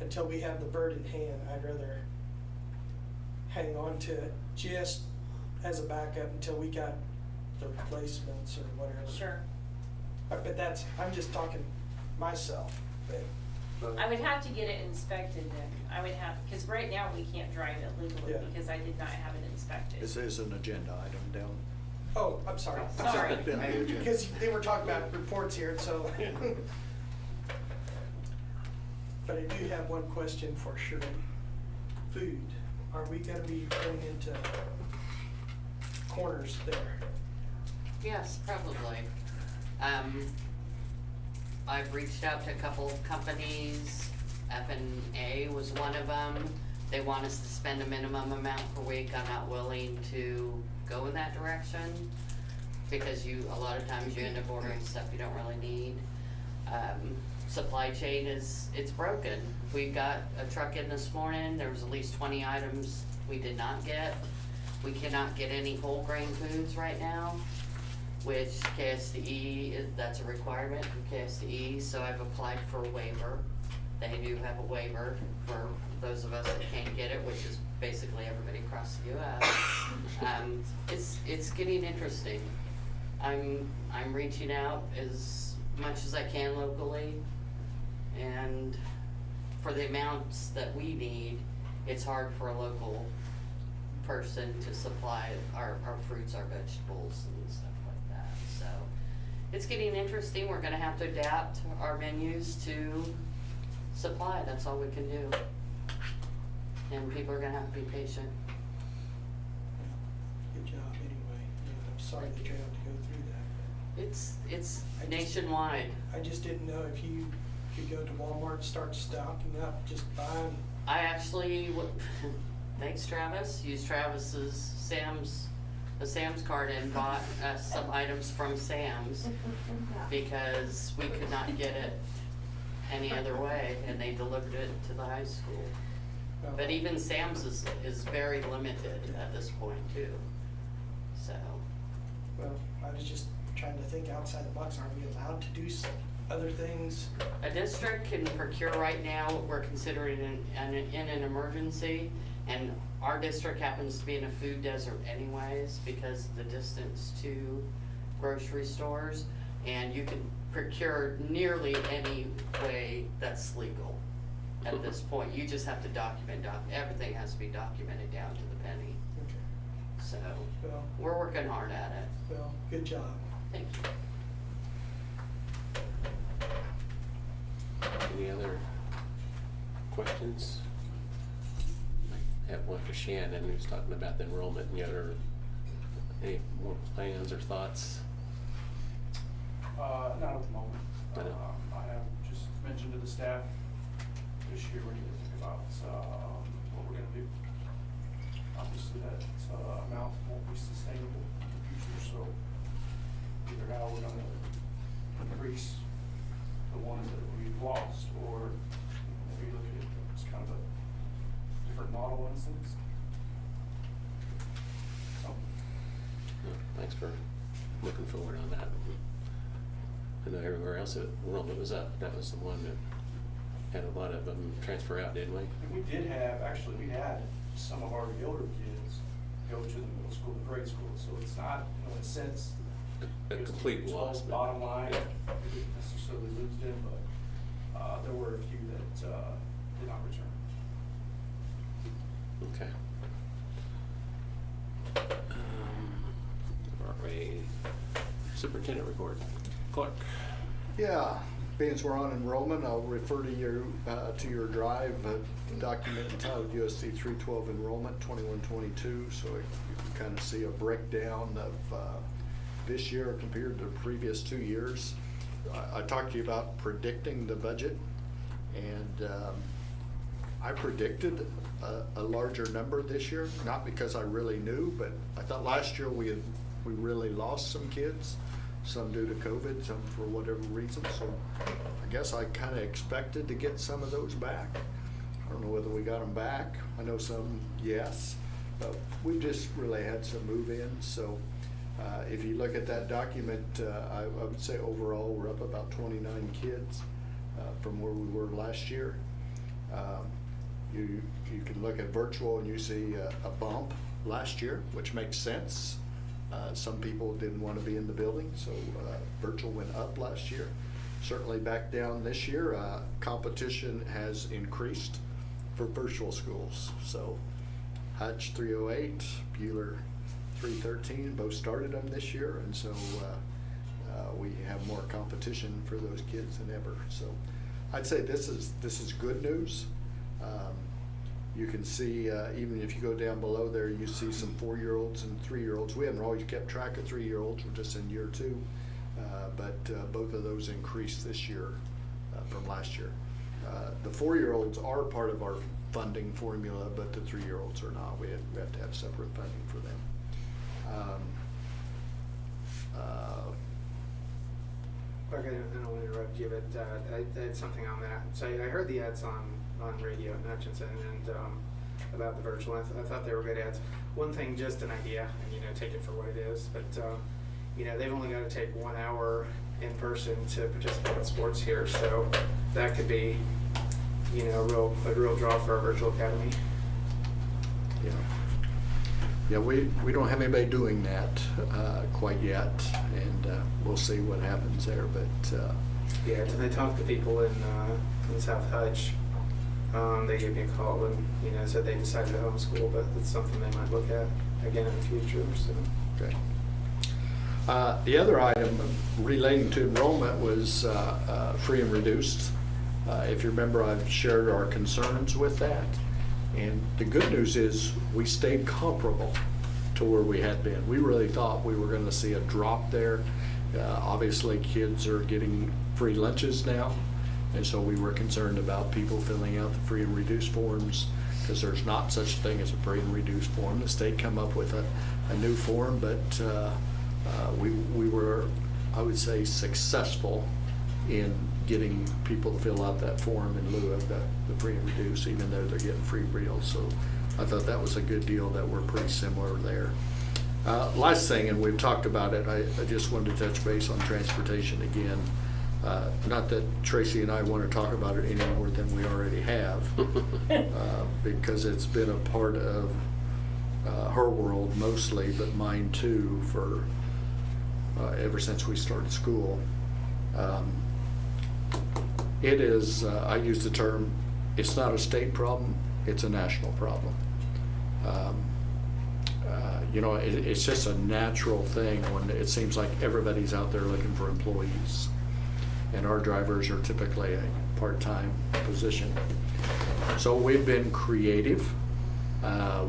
until we have the bird in hand, I'd rather hang on to it just as a backup until we got the replacements or whatever. Sure. But that's, I'm just talking myself, but. I would have to get it inspected then. I would have, because right now we can't drive it legally Yeah. because I did not have it inspected. This is an agenda item down. Oh, I'm sorry. Sorry. Down the agenda. Because they were talking about reports here, so. But I do have one question for Shirley. Food, are we gonna be going into corners there? Yes, probably. I've reached out to a couple of companies. F&A was one of them. They want us to spend a minimum amount per week. I'm not willing to go in that direction because a lot of times you end up ordering stuff you don't really need. Supply chain it's broken. We got a truck in this morning. There was at least 20 items we did not get. We cannot get any whole grain foods right now, which KSDE, that's a requirement from KSDE, so I've applied for a waiver. They do have a waiver for those of us that can't get it, which is basically everybody across the US. It's getting interesting. I'm reaching out as much as I can locally, and for the amounts that we need, it's hard for a local person to supply our fruits, our vegetables and stuff like that. So it's getting interesting. We're gonna have to adapt our menus to supply. That's all we can do. And people are gonna have to be patient. Good job anyway. Yeah, I'm sorry that you have to go through that. It's I just- nationwide. I just didn't know if you could go to Walmart and start stocking up, just buying. I actually, thanks Travis, used Travis's Sam's card and bought some items from Sam's because we could not get it any other way, and they delivered it to the high school. But even Sam's is very limited at this point too, so. Well, I was just trying to think outside the box. Are we allowed to do other things? A district can procure right now what we're considering in an emergency, and our district happens to be in a food desert anyways because of the distance to grocery stores, and you can procure nearly any way that's legal at this point. You just have to document, everything has to be documented down to the penny. Okay. So, Well, we're working hard at it. well, good job. Thank you. Any other questions? I have one for Shannon, who's talking about the enrollment and the other, any more plans or thoughts? Not at the moment. I know. I have just mentioned to the staff this year we need to think about what we're gonna do. Obviously that amount won't be sustainable in the future, so either how we're gonna increase the ones that we've lost, or maybe look at it as kind of a different model in a sense. So, No, thanks for looking forward on that. I know everywhere else enrollment was up. That was the one that had a lot of them transfer out, didn't we? and we did have, actually, we had some of our older kids go to the middle school, the grade school, so it's not, in a sense, A complete loss. but- bottom line, Yeah. we didn't necessarily lose them, but there were a few that did not return. Okay. All right. Superintendent report. Clark. Yeah, being as we're on enrollment, I'll refer to your drive document entitled USC 312 Enrollment 21-22, so you can kind of see a breakdown of this year compared to the previous 2 years. I talked to you about predicting the budget, and I predicted a larger number this year, not because I really knew, but I thought last year we really lost some kids, some due to COVID, some for whatever reason, so I guess I kind of expected to get some of those back. I don't know whether we got them back. I know some, yes, but we just really had some move-ins, so if you look at that document, I would say overall we're up about 29 kids from where we were last year. You can look at virtual and you see a bump last year, which makes sense. Some people didn't want to be in the building, so virtual went up last year. Certainly back down this year. Competition has increased for virtual schools. So Hutch 308, Bueller 313, both started them this year, and so we have more competition for those kids than ever. So I'd say this is good news. You can see, even if you go down below there, you see some 4-year-olds and 3-year-olds. We haven't always kept track of 3-year-olds, we're just in year 2. But both of those increased this year from last year. The 4-year-olds are part of our funding formula, but the 3-year-olds are not. We have to have separate funding for them. Okay, I don't want to interrupt you, but I had something on that. So I heard the ads on radio in Hutchinson and about the virtual. I thought they were good ads. One thing, just an idea, and take it for what it is. But they've only got to take 1 hour in person to participate in sports here, so that could be a real draw for our virtual academy. Yeah, we don't have anybody doing that quite yet, and we'll see what happens there. But yeah, and I talked to people in South Hutch. They gave me a call and said they decided to homeschool, but it's something they might look at again in the future. So. Okay. The other item relating to enrollment was free and reduced. If you remember, I've shared our concerns with that. And the good news is we stayed comparable to where we had been. We really thought we were going to see a drop there. Obviously, kids are getting free lunches now. And so we were concerned about people filling out the free and reduced forms, because there's not such a thing as a free and reduced form. The state come up with a new form, but we were, I would say, successful in getting people to fill out that form in lieu of the free and reduced, even though they're getting free meals. So I thought that was a good deal, that we're pretty similar there. Last thing, and we've talked about it, I just wanted to touch base on transportation again. Not that Tracy and I want to talk about it any more than we already have, because it's been a part of her world mostly, but mine too, for ever since we started school. It is, I use the term, it's not a state problem, it's a national problem. It's just a natural thing when it seems like everybody's out there looking for employees. And our drivers are typically a part-time position. So we've been creative.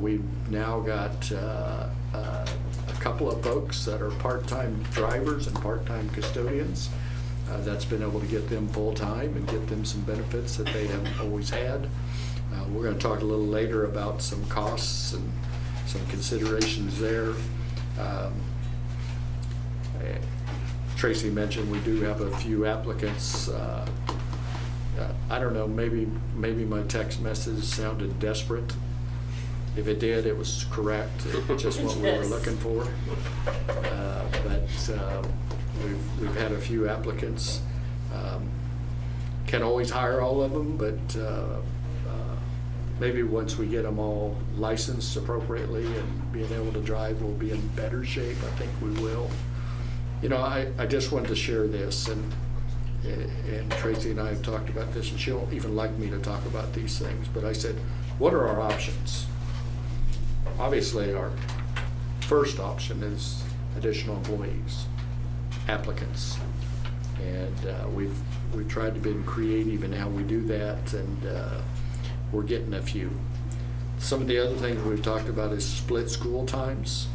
We've now got a couple of folks that are part-time drivers and part-time custodians. That's been able to get them full-time and get them some benefits that they haven't always had. We're going to talk a little later about some costs and some considerations there. Tracy mentioned we do have a few applicants. I don't know, maybe my text message sounded desperate. If it did, it was correct. It's just what we were looking for. But we've had a few applicants. Can't always hire all of them, but maybe once we get them all licensed appropriately and being able to drive, we'll be in better shape. I think we will. I just wanted to share this, and Tracy and I have talked about this, and she don't even like me to talk about these things, but I said, what are our options? Obviously, our first option is additional employees, applicants, and we've tried to be creative in how we do that, and we're getting a few. Some of the other things we've talked about is split school times.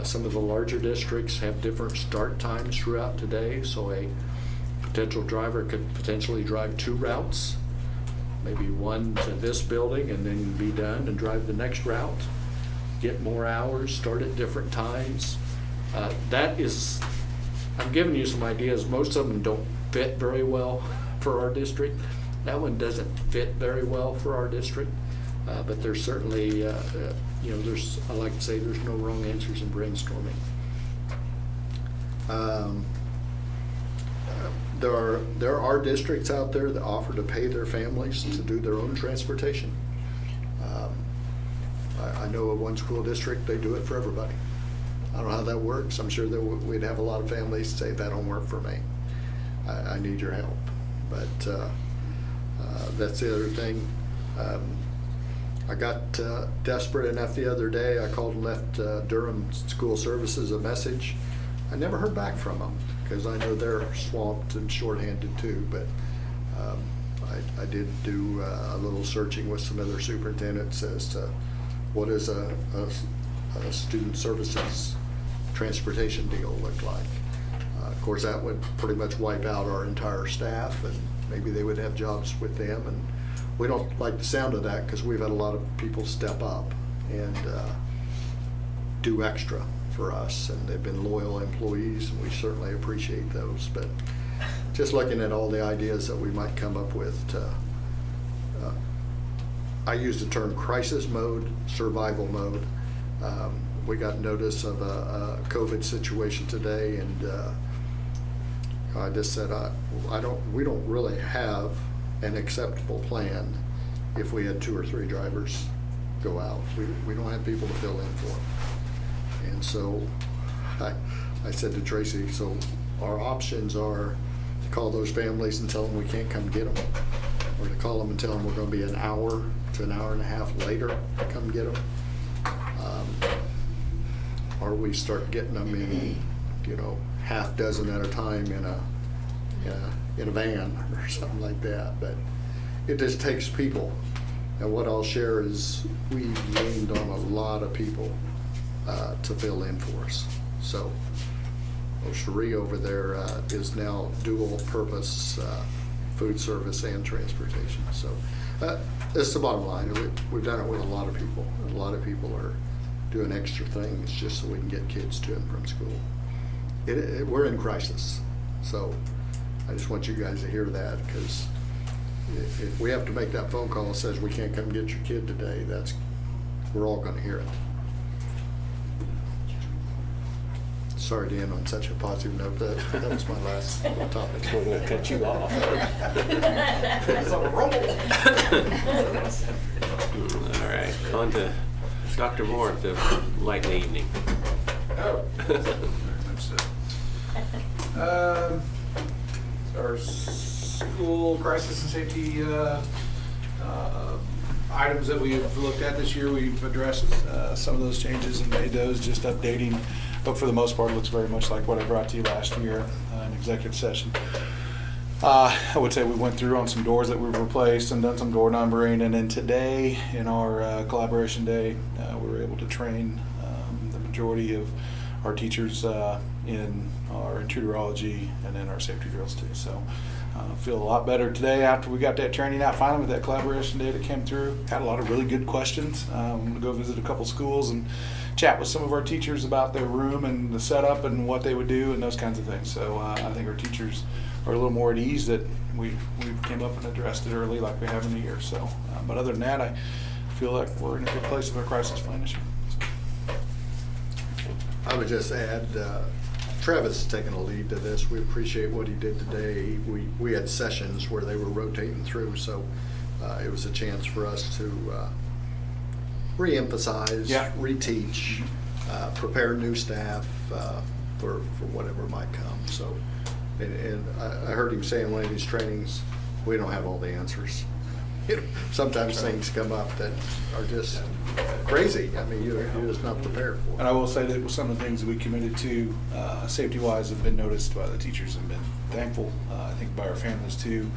Some of the larger districts have different start times throughout today, so a potential driver could potentially drive 2 routes, maybe one to this building and then be done and drive the next route, get more hours, start at different times. I'm giving you some ideas. Most of them don't fit very well for our district. That one doesn't fit very well for our district, but there's certainly, I like to say there's no wrong answers in brainstorming. there are districts out there that offer to pay their families to do their own transportation. I know of one school district, they do it for everybody. I don't know how that works. I'm sure that we'd have a lot of families say, that don't work for me. I need your help. But that's the other thing. I got desperate enough the other day. I called and left Durham School Services a message. I never heard back from them because I know they're swamped and shorthanded too. But I did do a little searching with some other superintendents as to what is a student services transportation deal look like. Of course, that would pretty much wipe out our entire staff, and maybe they would have jobs with them. And we don't like the sound of that because we've had a lot of people step up and do extra for us, and they've been loyal employees, and we certainly appreciate those. But just looking at all the ideas that we might come up with to, I use the term crisis mode, survival mode. We got notice of a COVID situation today, and I just said, we don't really have an acceptable plan if we had 2 or 3 drivers go out. We don't have people to fill in for them. And so I said to Tracy, so our options are to call those families and tell them we can't come get them, or to call them and tell them we're going to be an hour to an hour and a half later to come get them. Or we start getting them in, half dozen at a time in a van or something like that. But it just takes people. And what I'll share is we've leaned on a lot of people to fill in for us. So Cherie over there is now dual purpose food service and transportation. So that's the bottom line. We've done it with a lot of people. A lot of people are doing extra things just so we can get kids to and from school. We're in crisis. So I just want you guys to hear that, because if we have to make that phone call that says we can't come get your kid today, we're all going to hear it. Sorry to end on such a positive note. That was my last topic. We're going to cut you off. It's on a roll. All right, on to Dr. Moore at the light in the evening. Oh, very much so. Our school crisis and safety items that we've looked at this year, we've addressed some of those changes and made those, just updating. But for the most part, it looks very much like what I brought to you last year in executive session. I would say we went through on some doors that we've replaced and done some door numbering. And then today, in our collaboration day, we were able to train the majority of our teachers in our intrudерology and in our safety drills too. So feel a lot better today after we got that training out finally with that collaboration day that came through. Had a lot of really good questions. I'm going to go visit a couple schools and chat with some of our teachers about their room and the setup and what they would do and those kinds of things. So I think our teachers are a little more at ease that we came up and addressed it early like we have in the year. So, but other than that, I feel like we're in a good place with our crisis plan this year. I would just add, Travis has taken a lead to this. We appreciate what he did today. We had sessions where they were rotating through, so it was a chance for us to re-emphasize, reteach, prepare new staff for whatever might come. So, and I heard him say in one of these trainings, we don't have all the answers. Sometimes things come up that are just crazy. I mean, you're just not prepared for. And I will say that some of the things that we committed to, safety-wise, have been noticed by the teachers and been thankful. I think by our families too,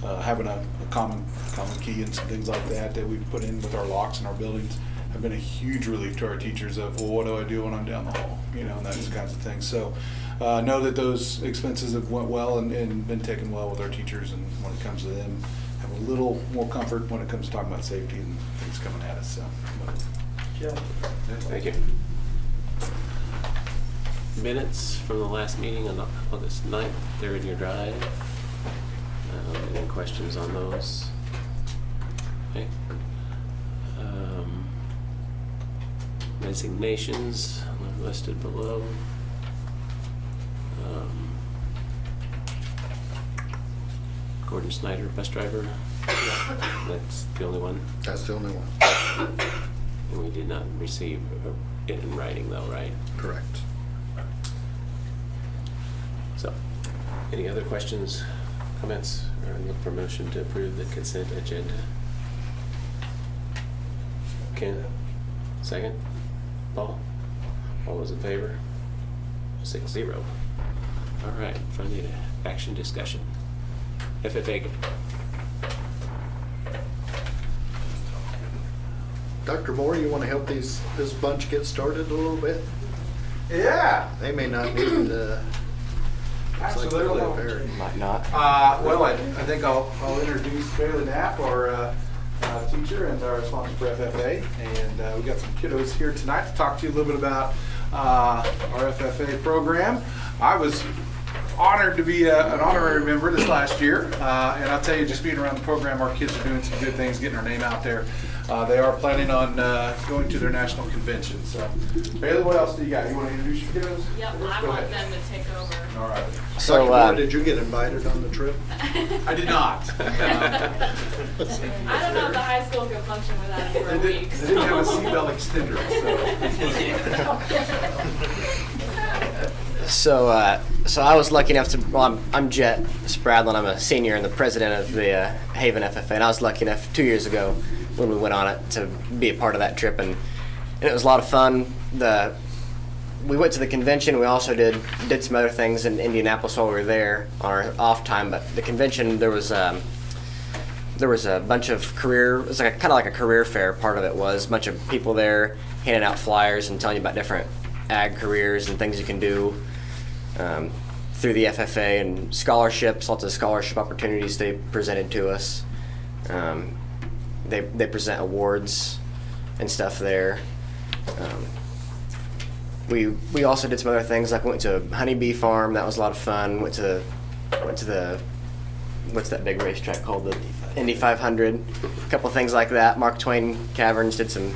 having a common key and some things like that we've put in with our locks in our buildings have been a huge relief to our teachers of, well, what do I do when I'm down the hall? And those kinds of things. So know that those expenses have went well and been taken well with our teachers, and when it comes to them, have a little more comfort when it comes to talking about safety and things coming at us. So, Yeah. Thank you. Minutes from the last meeting on August 9th, they're in your drive. Any questions on those? Okay. Resignations listed below. Gordon Snyder, bus driver. That's the only one. That's the only one. And we did not receive it in writing though, right? Correct. So, any other questions, comments, or look for motion to approve the consent agenda? Ken, second? Paul? All those in favor? 6-0. All right, funding action discussion. FFA. Dr. Moore, you want to help this bunch get started a little bit? Yeah. They may not need, looks like they're Absolutely. prepared. Might not. Well, I think I'll introduce Bailey Knapp, our teacher and our sponsor for FFA. And we got some kiddos here tonight to talk to you a little bit about our FFA program. I was honored to be an honorary member this last year. And I'll tell you, just being around the program, our kids are doing some good things, getting our name out there. They are planning on going to their national convention. So, Bailey, what else do you got? You want to introduce your kiddos? Yep, I Go want ahead. them to take over. All right. Dr. Moore, did you get invited on the trip? I did not. I don't know if the high school could function without it for a week. They didn't have a seatbelt extender, so. So I was lucky enough to, well, I'm Jet Spradlin. I'm a senior and the president of the Haven FFA, and I was lucky enough 2 years ago when we went on it to be a part of that trip, and it was a lot of fun. We went to the convention. We also did some other things in Indianapolis while we were there on our off time. But the convention, there was a bunch of career. It was like kind of like a career fair. Part of it was a bunch of people there handing out flyers and telling you about different ag careers and things you can do through the FFA, and scholarships. Lots of scholarship opportunities they presented to us. They present awards and stuff there. We also did some other things, like went to a honeybee farm. That was a lot of fun. Went to the what's that big racetrack called, the Indy 500. A couple things like that. Mark Twain Caverns, did some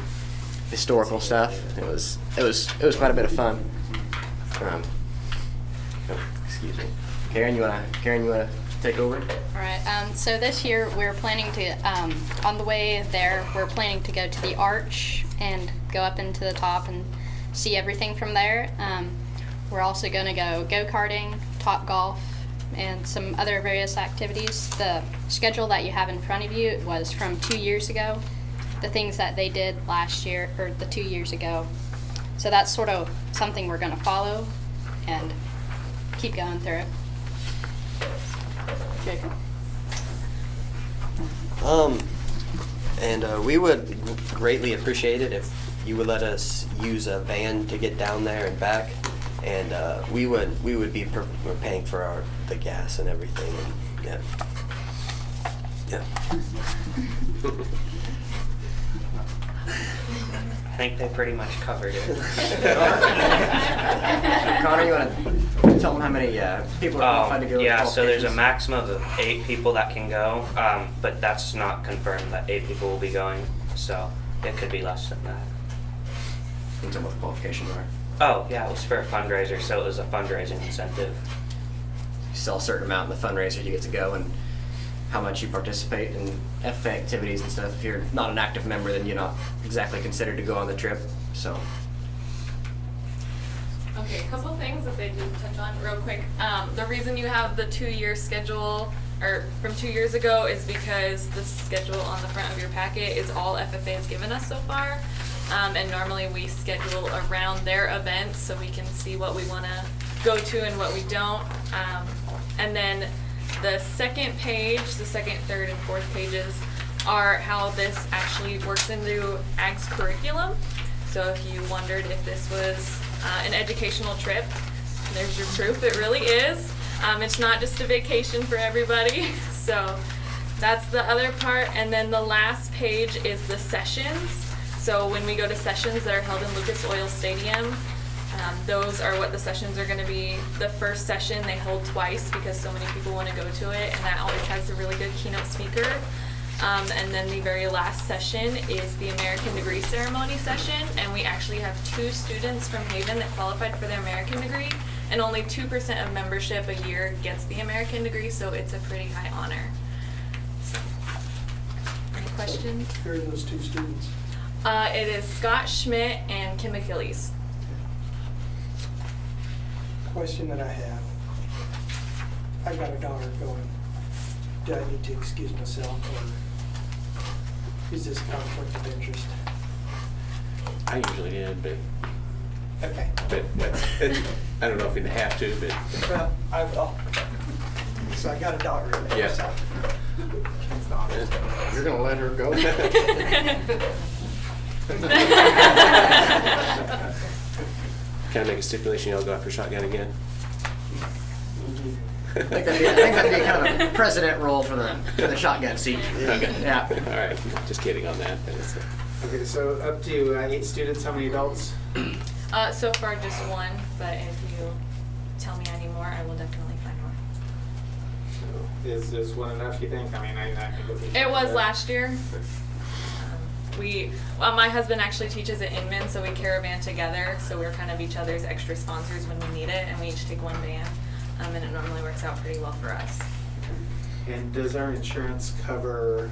historical stuff. It was quite a bit of fun. Excuse me. Karen, you wanna take over? All right, so this year we're planning to, on the way there, we're planning to go to the Arch and go up into the top and see everything from there. We're also going to go go-karting, Top Golf, and some other various activities. The schedule that you have in front of you was from 2 years ago, the things that they did last year, or the 2 years ago. So that's sort of something we're going to follow and keep going through it. Jacob? We would greatly appreciate it if you would let us use a van to get down there and back, and we would be we're paying for the gas and everything. And, yeah. I think they pretty much covered it. Connor, you want to tell them how many people are qualified to go? to Yeah, so there's a qualifications? maximum of 8 people that can go, but that's not confirmed that 8 people will be going, so it could be less than that. Can you tell what the qualifications are? Oh, yeah, it was for a fundraiser, so it was a fundraising incentive. You sell a certain amount in the fundraiser, you get to go, and how much you participate in FFA activities and stuff. If you're not an active member, then you're not exactly considered to go on the trip. So. Okay, a couple things that they didn't touch on real quick. The reason you have the 2-year schedule, or from 2 years ago, is because the schedule on the front of your packet is all FFA has given us so far. And normally we schedule around their events so we can see what we want to go to and what we don't. And then the second page, the second, third, and fourth pages are how this actually works into AG's curriculum. So if you wondered if this was an educational trip, there's your proof. It really is. It's not just a vacation for everybody. So that's the other part. And then the last page is the sessions. So when we go to sessions that are held in Lucas Oil Stadium, those are what the sessions are going to be. The first session they hold twice because so many people want to go to it, and that always has a really good keynote speaker. And then the very last session is the American Degree Ceremony session, and we actually have 2 students from Haven that qualified for their American degree, and only 2% of membership a year gets the American degree, so it's a pretty high honor. So, any questions? Who are those two students? It is Scott Schmidt and Kim Achilles. Question that I have. I got a daughter going. Do I need to excuse myself, or is this a conflict of interest? I usually did, but Okay. I don't know if you have to, but Well, I will. So I got a daughter in there. Yeah. So. You're gonna let her go? can I make a stipulation y'all go after shotgun again? I think that'd be kind of president role for the shotgun seat. Okay. Yeah. All right, just kidding on that. But it's, Okay, so up to 8 students, how many adults? So far just one, but if you tell me any more, I will definitely find more. Is one enough, you think? I mean, I can go through. It was that. last year. My husband actually teaches at Inman, so we caravan together, so we're kind of each other's extra sponsors when we need it, and we each take one van, and it normally works out pretty well for us. And does our insurance cover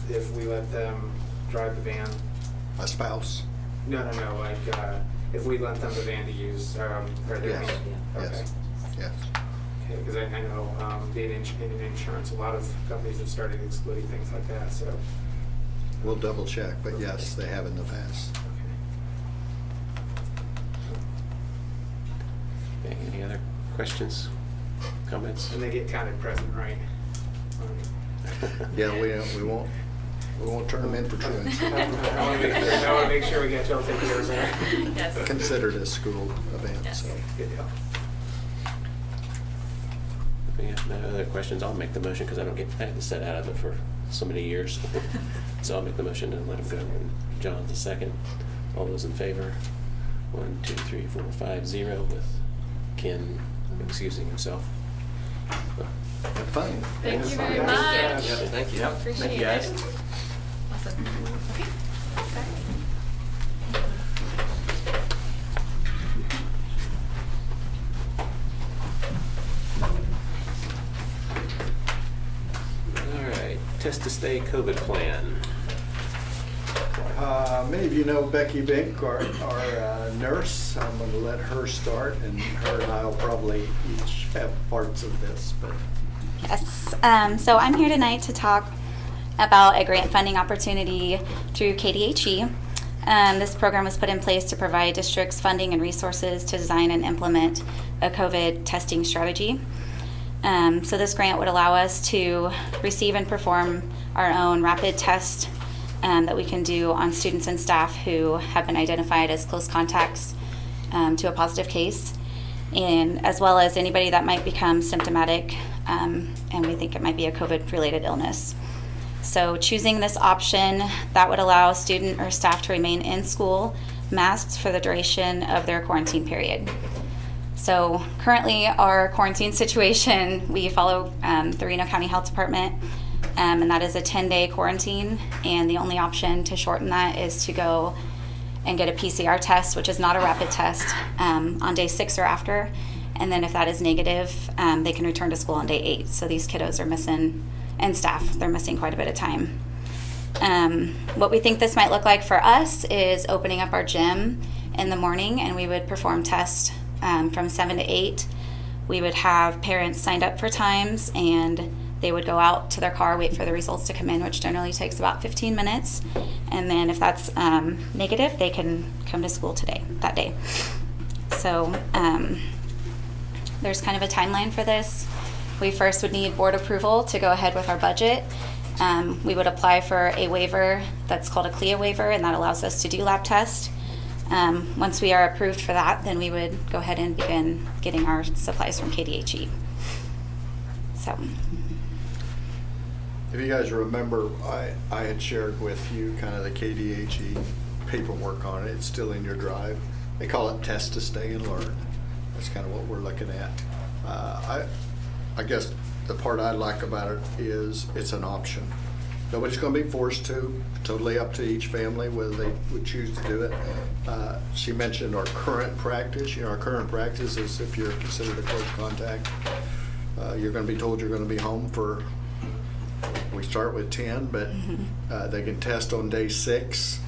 if we let them drive the van? A spouse? No, like if we lent them the van to use, or their Yes. van? Okay. Yes. Yes. Okay, because I know being in insurance, a lot of companies have started excluding things like that, so. We'll double check, but yes, they have in the past. okay, any other questions, comments? And they get counted present, right? Yeah, we won't turn them in for truants. I want to make sure we get y'all taken care of that. Yes. Considered a school event, Yes. so. Good deal. If you have no other questions, I'll make the motion because I had to sit out of it for so many years. So I'll make the motion and let him go. And John's the second. All those in favor? 1, 2, 3, 4, 5, 0 with Ken excusing himself. Have fun. Thank you very Yeah. much. Yeah, thank you. Appreciate Thank you, guys. it. Awesome. Okay. All right, test to stay COVID plan. Many of you know Becky Bink, our nurse. I'm going to let her start, and her and I will probably each have parts of this. But Yes. So I'm here tonight to talk about a grant funding opportunity through KDHE. This program was put in place to provide districts funding and resources to design and implement a COVID testing strategy. So this grant would allow us to receive and perform our own rapid test that we can do on students and staff who have been identified as close contacts to a positive case, and as well as anybody that might become symptomatic and we think it might be a COVID-related illness. So choosing this option, that would allow a student or staff to remain in school masked for the duration of their quarantine period. So currently our quarantine situation, we follow the Reno County Health Department, and that is a 10-day quarantine, and the only option to shorten that is to go and get a PCR test, which is not a rapid test, on day 6 or after. And then if that is negative, they can return to school on day 8. So these kiddos are missing, and staff, they're missing quite a bit of time. What we think this might look like for us is opening up our gym in the morning, and we would perform tests from 7 to 8. We would have parents signed up for times, and they would go out to their car, wait for the results to come in, which generally takes about 15 minutes. And then if that's negative, they can come to school that day. So there's kind of a timeline for this. We first would need board approval to go ahead with our budget. We would apply for a waiver that's called a CLIA waiver, and that allows us to do lab tests. Once we are approved for that, then we would go ahead and begin getting our supplies from KDHE. So. if you guys remember, I had shared with you kind of the KDHE paperwork on it. It's still in your drive. They call it Test to Stay and Learn. That's kind of what we're looking at. I guess the part I like about it is it's an option. Nobody's going to be forced to, totally up to each family whether they would choose to do it. She mentioned our current practice. Our current practice is if you're considered a close contact, you're going to be told you're going to be home for, we start with 10, but they can test on day 6.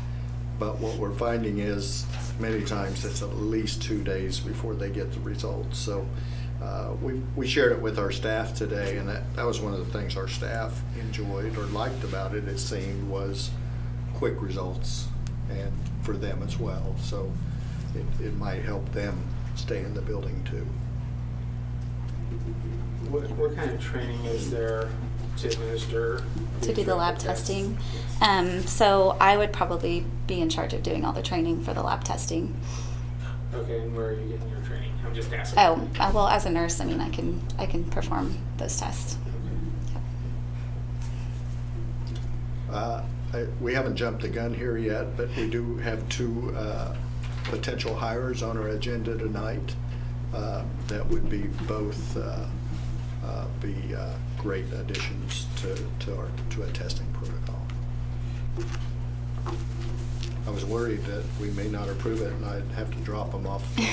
But what we're finding is many times it's at least 2 days before they get the results. So we shared it with our staff today, and that was one of the things our staff enjoyed or liked about it, it seemed, was quick results, and for them as well. So it might help them stay in the building too. What kind of training is there to administer? To do the lab tests? testing. So I would probably be in charge of doing all the training for the lab testing. Okay, and where are you getting your training? I'm just asking. Oh, well, as a nurse, I mean, I can perform those tests. We haven't jumped the gun here yet, but we do have 2 potential hires on our agenda tonight that would be both great additions to a testing protocol. I was worried that we may not approve it and I'd have to drop them off the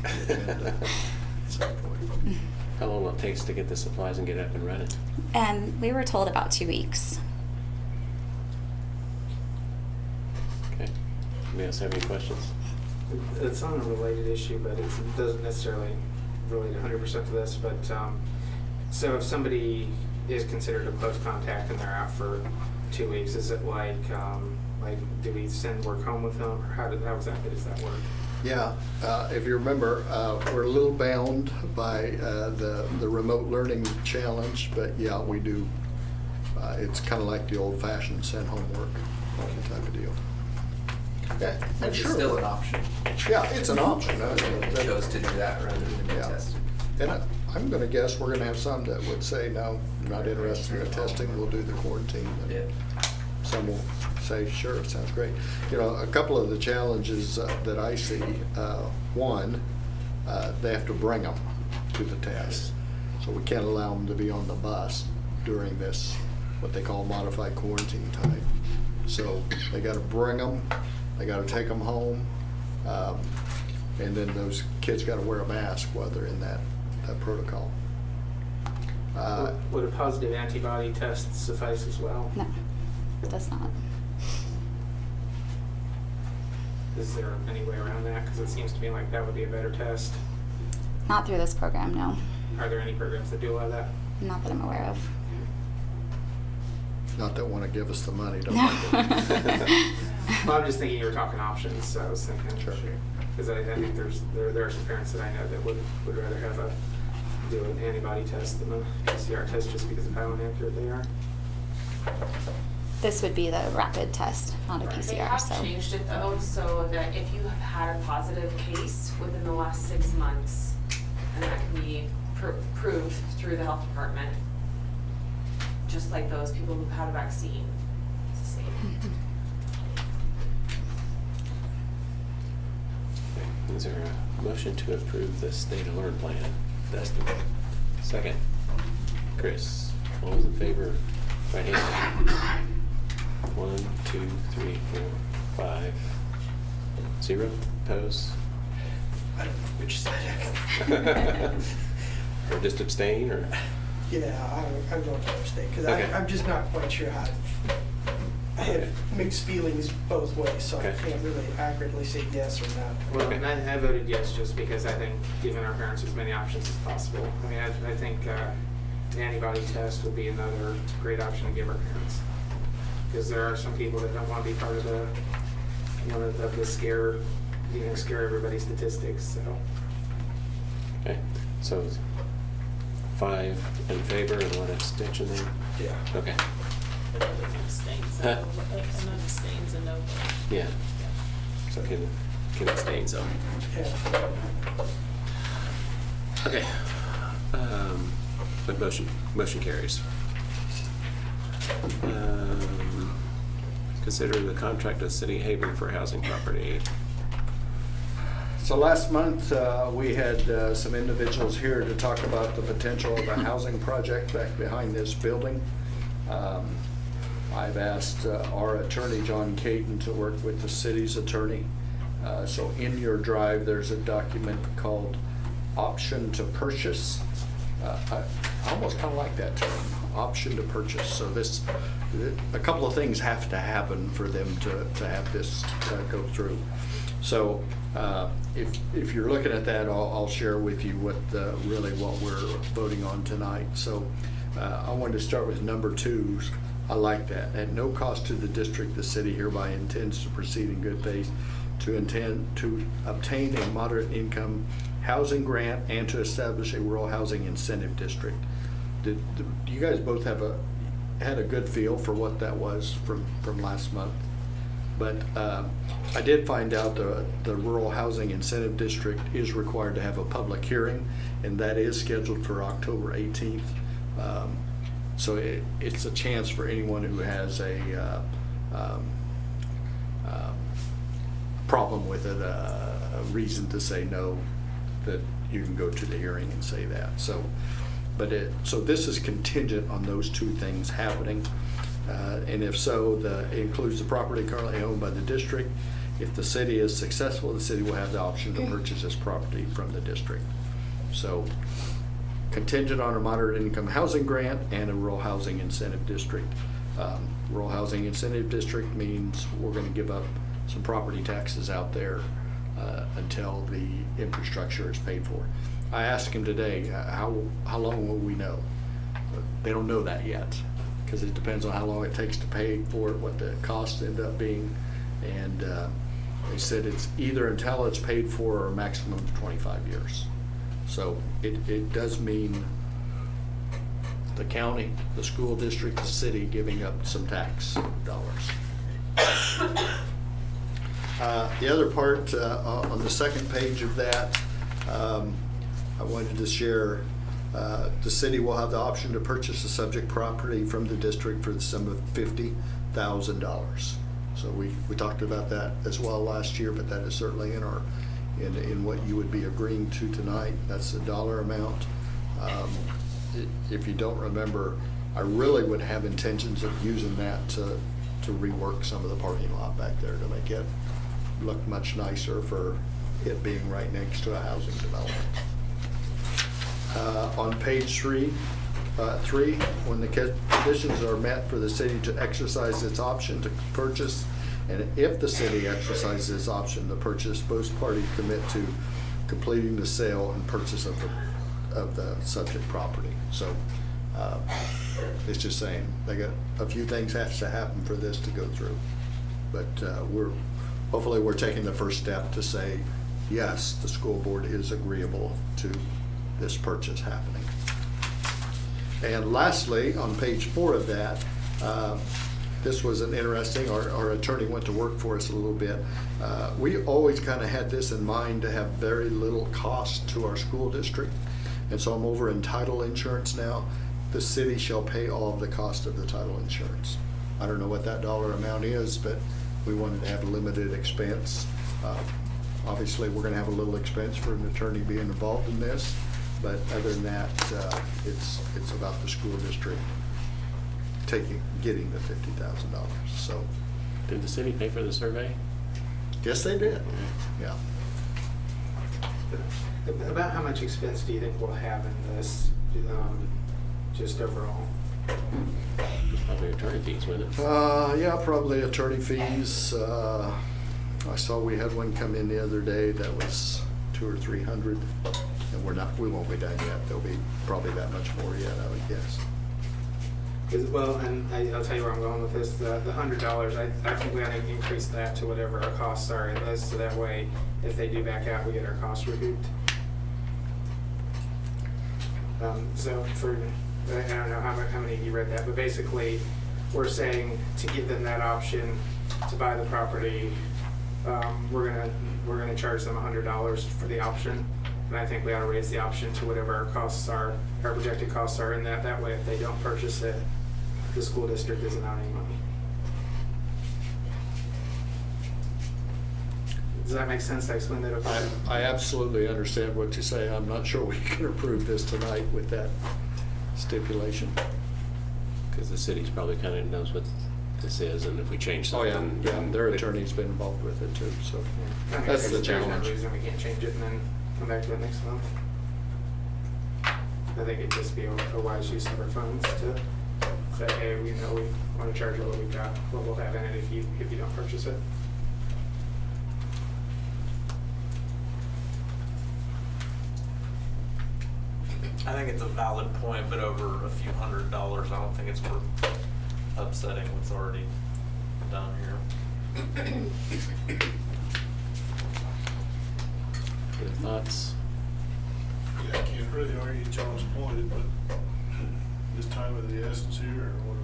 agenda at some point. How long will it take to get the supplies and get it up and running? We were told about 2 weeks. Okay. Anybody else have any questions? It's on a related issue, but it doesn't necessarily relate 100% to this. But so if somebody is considered a close contact and they're out for 2 weeks, is it like do we send work home with them, or how exactly does that work? Yeah, if you remember, we're a little bound by the remote learning challenge, but yeah, we do. It's kind of like the old-fashioned send homework type of deal. Yeah, But sure. it's still an option. Yeah, it's an option. You chose to do that rather than be Yeah. tested. And I'm going to guess we're going to have some that would say, no, I'm not interested in the testing, we'll do the quarantine. And Yeah. some will say, sure, sounds great. A couple of the challenges that I see, one, they have to bring them to the test. So we can't allow them to be on the bus during this, what they call modified quarantine time. So they got to bring them, they got to take them home, and then those kids got to wear a mask while they're in that protocol. Would a positive antibody test suffice as well? No, it does not. Is there any way around that? Because it seems to me like that would be a better test. Not through this program, no. Are there any programs that do allow that? Not that I'm aware of. Not that want to give us the money, don't No. they? Well, I'm just thinking you were talking options, so I was thinking. Sure. Because I think there are some parents that I know that would rather have do an antibody test than a PCR test just because of how inaccurate they are. This would be the rapid test, not a They PCR, have so. changed it though, so that if you have had a positive case within the last 6 months, and that can be proved through the health department, just like those people who've had a vaccine, it's the same. Is there a motion to approve the state alert plan? Dustin. Second. Chris. All those in favor, right hand. 1, 2, 3, 4, 5. 0. Opposed? I don't know which side. Or just abstain, or? Yeah, I'm going to abstain, because Okay. I'm just not quite sure how. I had Okay. mixed feelings both ways, so Okay. I can't really accurately say yes or no. Well, Okay. and I voted yes just because I think giving our parents as many options as possible. I mean, I think an antibody test would be another great option to give our parents. Because there are some people that don't want to be part of the scare everybody statistics, so. Okay, so 5 in favor and 1 abstention then? Yeah. Okay, Abstains, Huh? and abstains and no vote. yeah. So can abstain, so. Yeah. Okay. But motion carries. Consider the contract of City Haven for housing property. So last month, we had some individuals here to talk about the potential of a housing project back behind this building. I've asked our attorney, John Caton, to work with the city's attorney. So in your drive, there's a document called option to purchase. I almost kind of like that term, option to purchase. So a couple of things have to happen for them to have this go through. So if you're looking at that, I'll share with you what we're voting on tonight. So I wanted to start with number 2. I like that. At no cost to the district, the city hereby intends to proceed in good faith to obtain a moderate income housing grant and to establish a rural housing incentive district. Do you guys both had a good feel for what that was from last month? But I did find out the rural housing incentive district is required to have a public hearing, and that is scheduled for October 18th. So it's a chance for anyone who has a problem with it, a reason to say no, that you can go to the hearing and say that. So this is contingent on those 2 things happening. And if so, it includes the property currently owned by the district. If the city is successful, the city will have the option to purchase this property from the district. So contingent on a moderate income housing grant and a rural housing incentive district. Rural housing incentive district means we're going to give up some property taxes out there until the infrastructure is paid for. I asked him today, how long will we know? They don't know that yet, because it depends on how long it takes to pay for it, what the costs end up being. And they said it's either until it's paid for or a maximum of 25 years. So it does mean the county, the school district, the city giving up some tax dollars. The other part on the second page of that, I wanted to share, the city will have the option to purchase the subject property from the district for the sum of $50,000. So we talked about that as well last year, but that is certainly in what you would be agreeing to tonight. That's the dollar amount. If you don't remember, I really would have intentions of using that to rework some of the parking lot back there to make it look much nicer for it being right next to a housing development. On page 3, when the conditions are met for the city to exercise its option to purchase, and if the city exercises its option to purchase, both parties commit to completing the sale and purchase of the subject property. So it's just saying they got a few things have to happen for this to go through, but hopefully we're taking the first step to say yes, the school board is agreeable to this purchase happening. And lastly, on page 4 of that, this was an interesting, our attorney went to work for us a little bit. We always kind of had this in mind to have very little cost to our school district. And so I'm over in title insurance now. The city shall pay all of the cost of the title insurance. I don't know what that dollar amount is, but we wanted to have a limited expense. Obviously, we're going to have a little expense for an attorney being involved in this, but other than that, it's about the school district getting the $50,000. So, Did the city pay for the survey? yes, they did. Yeah. About how much expense do you think we'll have in this, just overall? It's probably attorney fees, wouldn't it? Yeah, probably attorney fees. I saw we had one come in the other day that was $200 or $300, and we won't be done yet. There'll be probably that much more yet, I would guess. Well, and I'll tell you where I'm going with this. The $100, I think we ought to increase that to whatever our costs are in this, so that way, if they do back out, we get our costs recouped. So I don't know how many of you read that, but basically, we're saying to give them that option to buy the property, we're gonna charge them $100 for the option, and I think we ought to raise the option to whatever our costs are, our projected costs are in that. That way, if they don't purchase it, the school district isn't out any money. Does that make sense? I explained that okay? I absolutely understand what you say. I'm not sure we can approve this tonight with that stipulation. Because the city's probably kind of knows what this is, and if we change Oh, something. yeah, then their it- attorney's been involved with it too, so. I mean, That's the there's no challenge. reason we can't change it and then come back to it next month. I think it'd just be a wise use of our funds to say, hey, we know we want to charge you what we've got, what we'll have in it if you don't purchase it. I think it's a valid point, but over a few $100s, I don't think it's worth upsetting what's already done here. Other thoughts? Yeah, I can't really argue John's point, but this time of the essence here, or what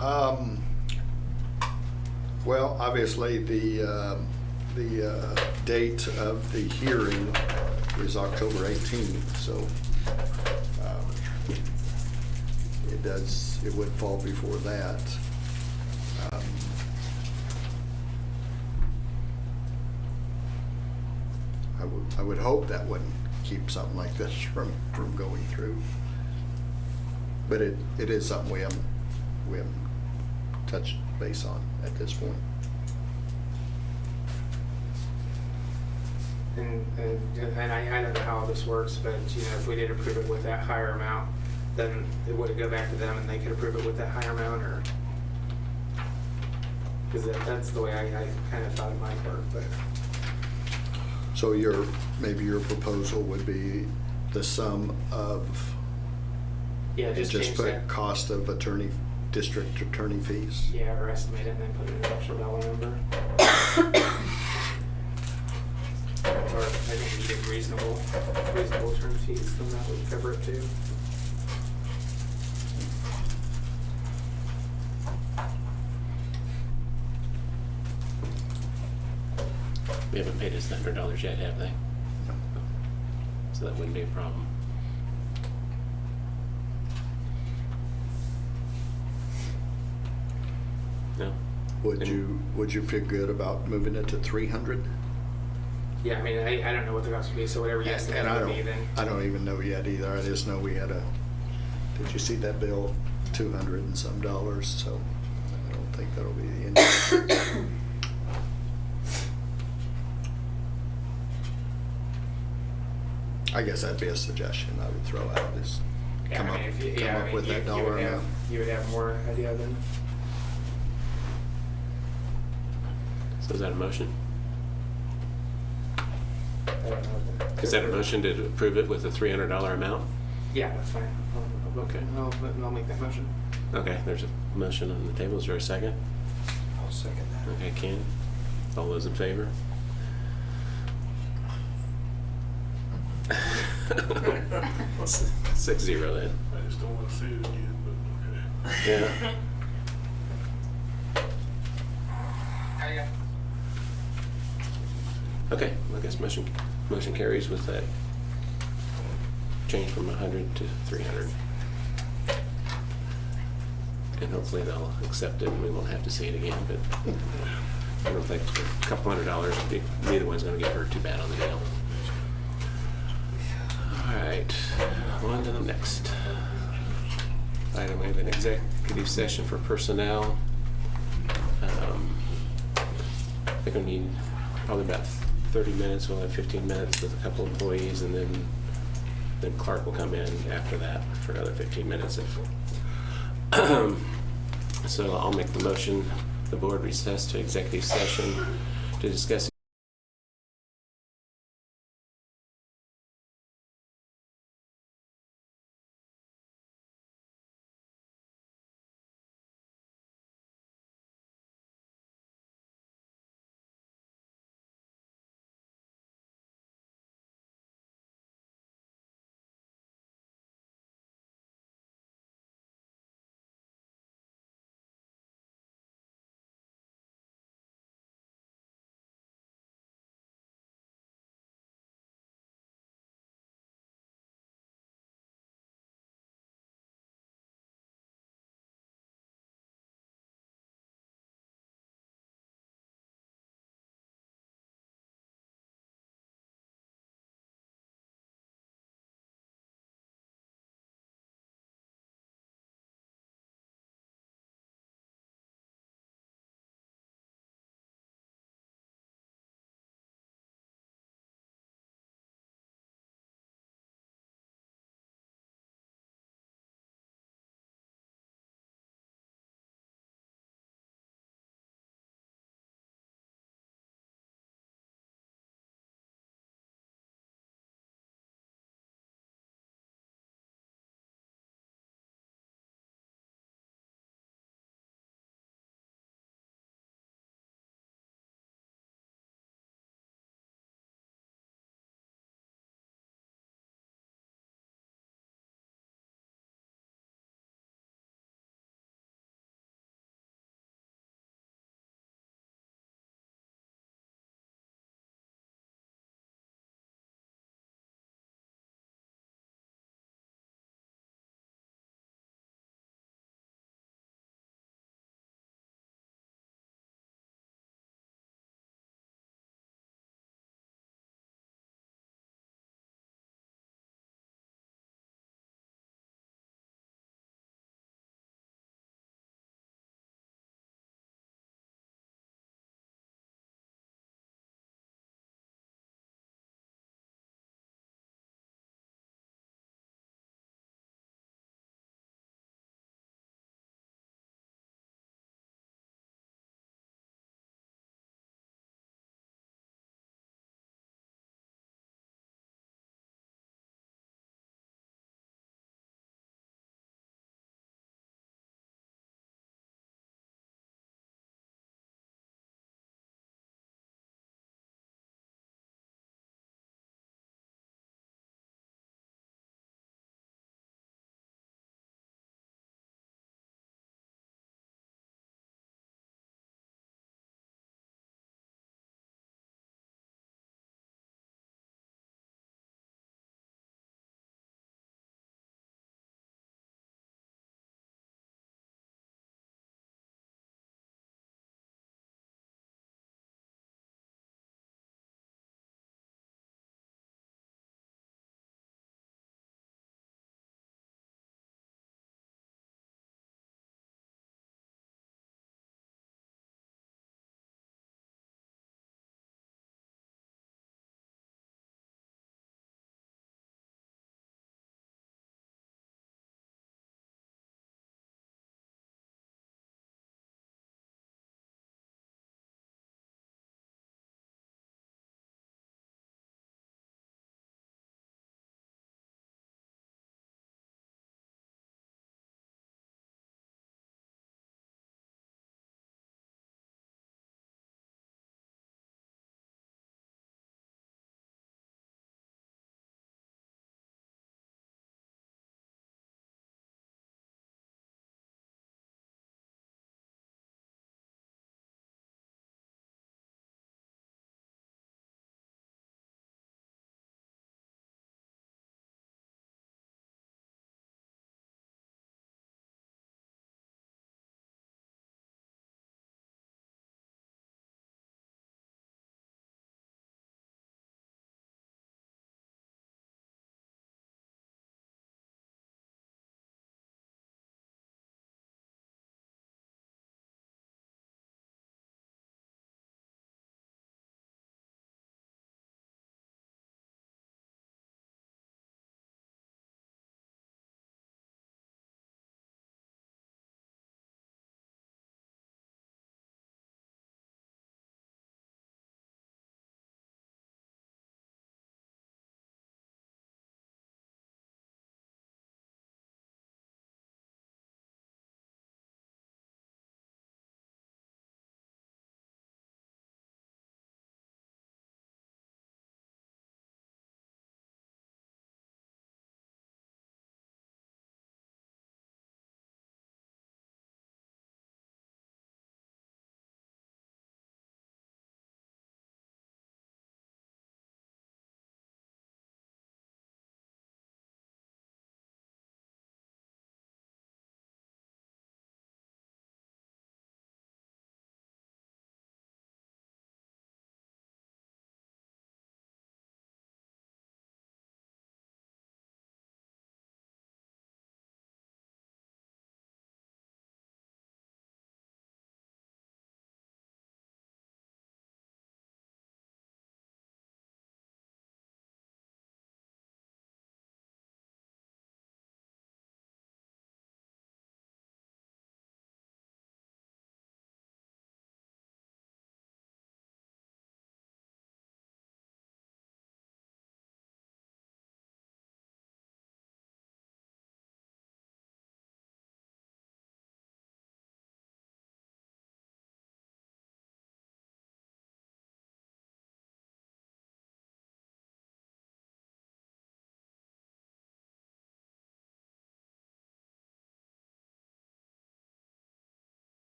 are we? Well, obviously, the date of the hearing is October 18th, so it would fall before that. I would hope that wouldn't keep something like this from going through. But it is something we haven't touched base on at this point. And I don't know how this works, but if we did approve it with that higher amount, then it would go back to them and they could approve it with that higher amount, or because that's the way I kind of thought it might work, but. So maybe your proposal would be the sum of. Yeah, just change put that. cost of district attorney fees. Yeah, or estimate it and then put in an actual dollar number. Or I think if you did reasonable attorney fees, then that would cover it too. We haven't paid us $100 yet, have they? No. So that wouldn't be a problem. No? Would you feel good about moving it to 300? Yeah, I mean, I don't know what the cost would be, so whatever you estimate And it would be then. I don't even know yet either. I just know we had did you see that bill? $200 and some, so I don't think that'll be the end. I guess that'd be a suggestion I would throw out is come up with that dollar amount. You would have more idea then? So is that a motion? I don't know. Is that a motion to approve it with a $300 amount? Yeah, that's fine. Okay. I'll make that motion. Okay, there's a motion on the table. Is there a second? I'll second that. Okay, Ken. All those in favor? 6-0 then. I just don't want to see it again, but okay. Yeah. Okay, I guess motion carries with that change from 100 to 300. And hopefully they'll accept it and we won't have to see it again, but I don't think a couple $100, neither one's gonna get hurt too bad on the deal. All right, on to the next item. We have an executive session for personnel. I think we need probably about 30 minutes. We'll have 15 minutes with a couple employees, and then Clark will come in after that for another 15 minutes. So I'll make the motion. The board recess to executive session to discuss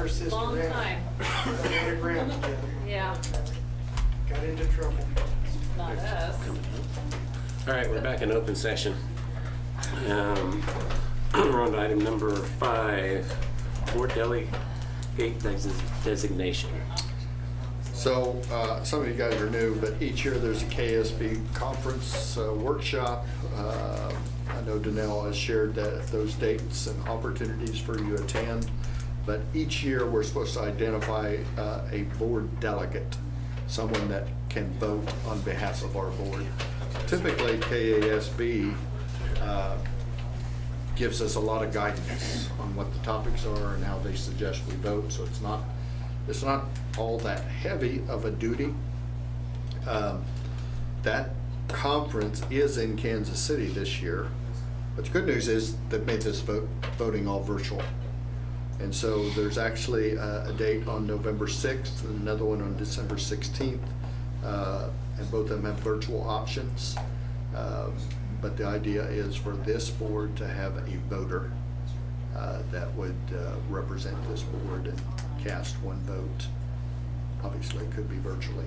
her sister Long ran. time. Ran a grant together. Yeah, Got into trouble. not us. All right, we're back in open session. We're on to item number 5, board delegate designation. So, some of you guys are new, but each year there's a KSB conference workshop. I know Danelle has shared those dates and opportunities for you to attend. But each year we're supposed to identify a board delegate, someone that can vote on behalf of our board. Typically, KASB gives us a lot of guidance on what the topics are and how they suggest we vote, so it's not all that heavy of a duty. That conference is in Kansas City this year, but the good news is they've made this voting all virtual. And so there's actually a date on November 6th and another one on December 16th, and both of them have virtual options. But the idea is for this board to have a voter that would represent this board and cast one vote. Obviously, it could be virtually.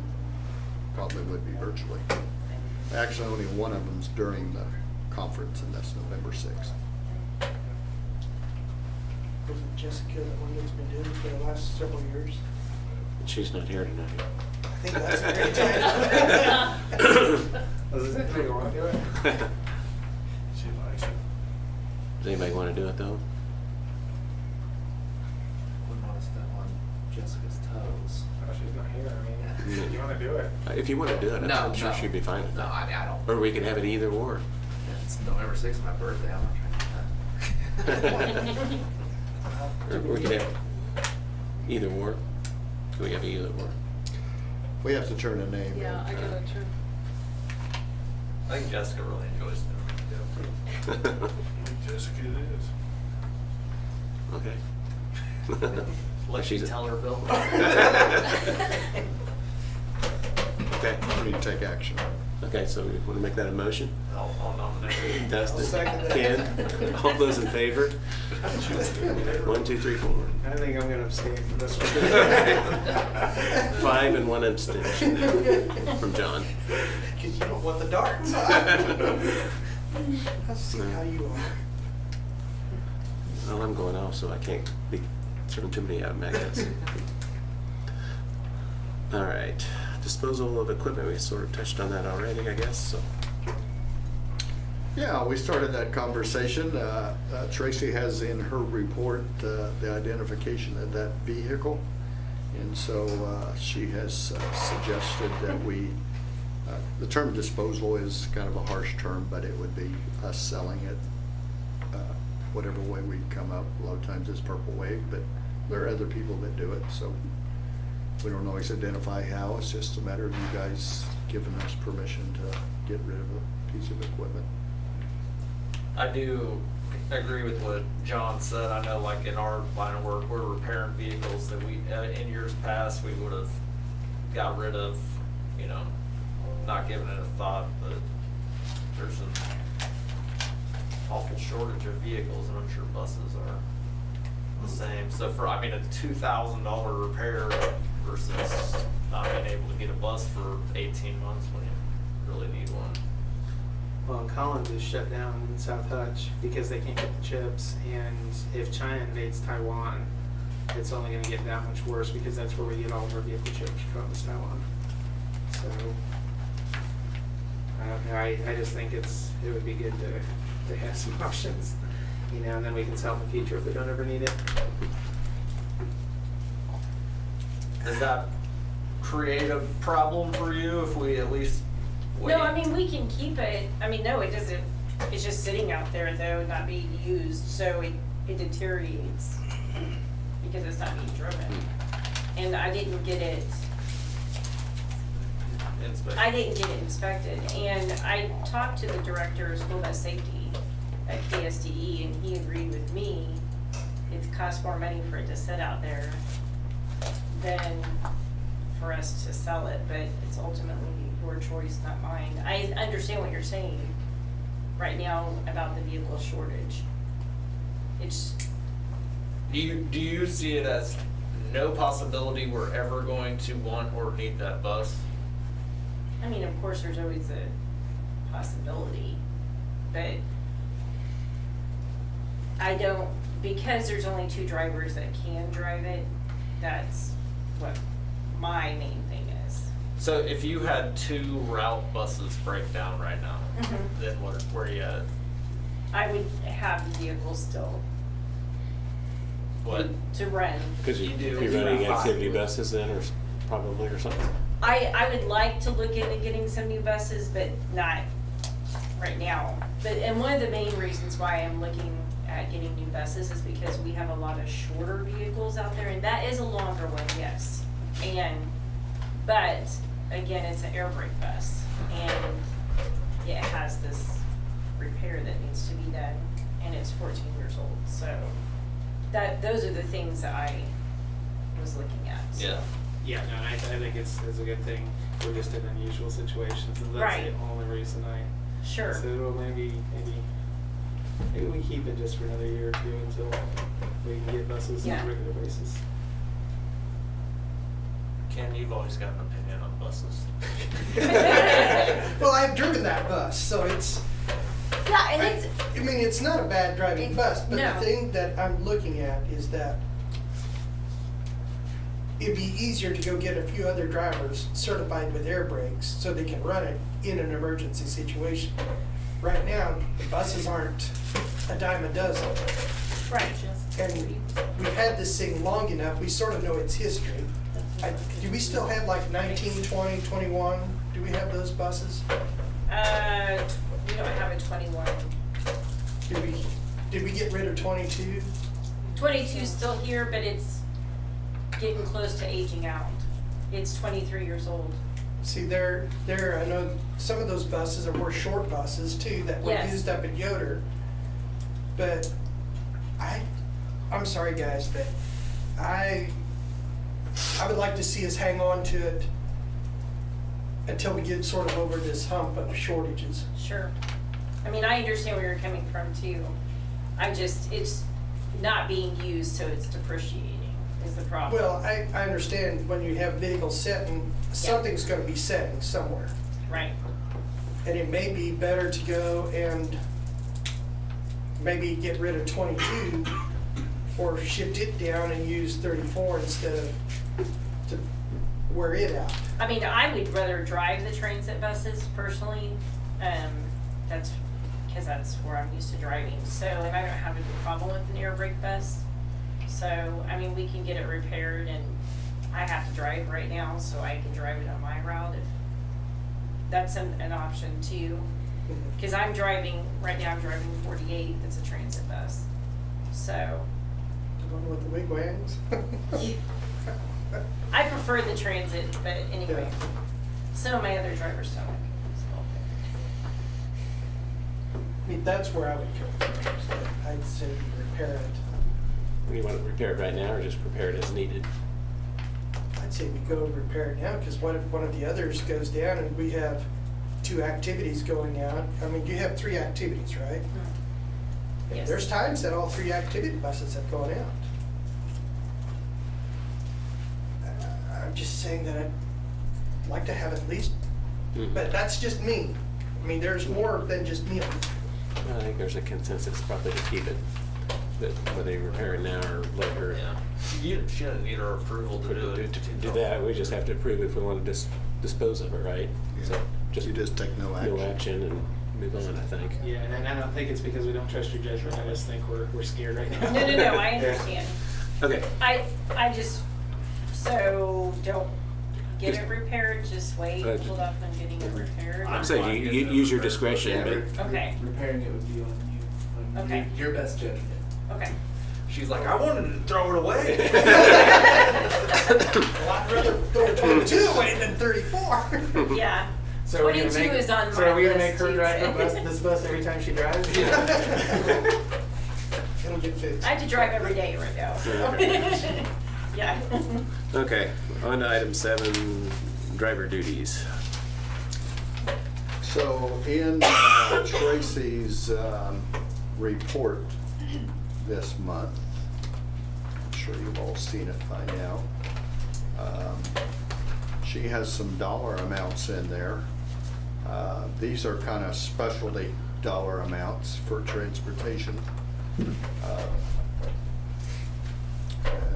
Probably would be virtually. Actually, only one of them's during the conference, and that's November 6th. Was it Jessica, the one that's been doing it for the last several years? She's not here tonight. I think that's a great time. Does anybody want to do it? She likes it. Does anybody want to do it though? Wouldn't want to step on Jessica's toes. Oh, she's not here, I mean, you want to do it? If you want to do it, I'm sure she'd be fine with No, that. I don't. Or we could have it either or. It's November 6th, my birthday. I'm not trying to do that. Or we could have either or. Can we have either or? We have to turn a name in. Yeah, I gotta turn. I think Jessica really enjoys doing it. Jessica it is. Okay. Let you tell her, Bill. Okay. We need to take action. Okay, so we want to make that a motion? I'll nominate. Dustin, I'll second that. Ken, all those in favor? 1, 2, 3, 4. I think I'm going to abstain from this one. 5 and 1 abstention from John. Because you don't want the darts. Let's see how you are. Well, I'm going off, so I can't be throwing too many magnets. All right, disposal of equipment, we sort of touched on that already, I guess, so. Yeah, we started that conversation. Tracy has in her report the identification of that vehicle. And so she has suggested that we, the term disposal is kind of a harsh term, but it would be us selling it whatever way we come up. A lot of times it's Purple Wave, but there are other people that do it, so we don't always identify how. It's just a matter of you guys giving us permission to get rid of a piece of equipment. I do agree with what John said. I know like in our line of work, we're repairing vehicles that we, in years past, we would have got rid of, you know, not giving it a thought, but there's an awful shortage of vehicles, and I'm sure buses are the same. So for, I mean, a $2,000 repair versus not being able to get a bus for 18 months when you really need one. Well, Collins is shut down in South Hutch because they can't get the chips, and if China invades Taiwan, it's only going to get that much worse because that's where we get all of our vehicle chips from, is Taiwan. So, I don't know, I just think it would be good to have some options, you know, and then we can sell in the future if we don't ever need it. Does that create a problem for you if we at least wait? No, I mean, we can keep it, I mean, no, it doesn't, it's just sitting out there though, not being used, so it deteriorates because it's not being driven. And I didn't get it inspected, and I talked to the director of school bus safety at KSTE, and he agreed with me, it costs more money for it to sit out there than for us to sell it, but it's ultimately your choice, not mine. I understand what you're saying right now about the vehicle shortage. It's, Do you see it as no possibility we're ever going to want or need that bus? I mean, of course, there's always a possibility, but I don't, because there's only 2 drivers that can drive it, that's what my main thing is. So if you had 2 route buses break down right now, Mhm. then where are you at? I would have the vehicle still What? to run. Could you be running activity buses then, or probably, or something? I would like to look into getting some new buses, but not right now. But, and one of the main reasons why I'm looking at getting new buses is because we have a lot of shorter vehicles out there, and that is a longer one, yes. But again, it's an air brake bus, and it has this repair that needs to be done, and it's 14 years old, so those are the things that I was looking at. So. Yeah. Yeah, no, I think it's a good thing. We're just in unusual situations, and that's Right. the only reason I Sure. said, well, maybe we keep it just for another year or 2 until we can get buses on Yeah. a regular basis. Ken, you've always got an opinion on buses. Well, I've driven that bus, so it's, Yeah, and I mean, it's not a bad driving bus, but no. the thing that I'm looking at is that it'd be easier to go get a few other drivers certified with air brakes so they can run it in an emergency situation. Right now, the buses aren't a dime a dozen. Right. And we've had this thing long enough, we sort of know its history. Do we still have like 19, 20, 21? Do we have those buses? We don't have a 21. Did we get rid of 22? 22 is still here, but it's getting close to aging out. It's 23 years old. See, I know some of those buses were short buses too that were Yes. used up at Yoder. But I'm sorry guys, but I would like to see us hang on to it until we get sort of over this hump of shortages. Sure. I mean, I understand where you're coming from too. It's not being used, so it's depreciating is the problem. Well, I understand when you have vehicles setting, something's gonna be setting somewhere. Right. And it may be better to go and maybe get rid of 22 or shift it down and use 34 instead of to wear it out. I mean, I would rather drive the transit buses personally. That's because that's where I'm used to driving. So, and I don't have a problem with an air brake bus. So, I mean, we can get it repaired, and I have to drive right now, so I can drive it on my route if that's an option too. Because right now I'm driving 48, that's a transit bus. So. Going with the wigwams. I prefer the transit, but anyway, some of my other drivers don't. I mean, that's where I would come from. So I'd say repair it. You want it repaired right now, or just repair it as needed? I'd say we go repair it now, because what if one of the others goes down and we have 2 activities going out? I mean, you have 3 activities, right? And Yes. there's times that all 3 activity buses have gone out. I'm just saying that I'd like to have at least, but that's just me. I mean, there's more than just me. I think there's a consensus probably to keep it, that whether you repair it now or later. Yeah. She doesn't need our approval to do it. To do that, we just have to approve if we want to dispose of it, right? So You just take no action. No action and move on, I think. Yeah, and I don't think it's because we don't trust your judgment. I just think we're scared right now. No, I understand. Okay. I just, so don't get it repaired, just wait, hold up on getting it repaired. I'm saying you use your discretion, but. Okay. Repairing it would be on you. Okay. Your best judgment. Okay. She's like, I wanted to throw it away. Well, I'd rather throw 22 away than 34. Yeah. So are we gonna 22 make, is on so my are we gonna make list, her too, drive so. this bus every time she drives? It'll get fixed. I have to drive every day right now, so. Yeah. Okay, on to item 7, driver duties. So in Tracy's report this month, sure you've all seen it by now. She has some dollar amounts in there. These are kind of specialty dollar amounts for transportation.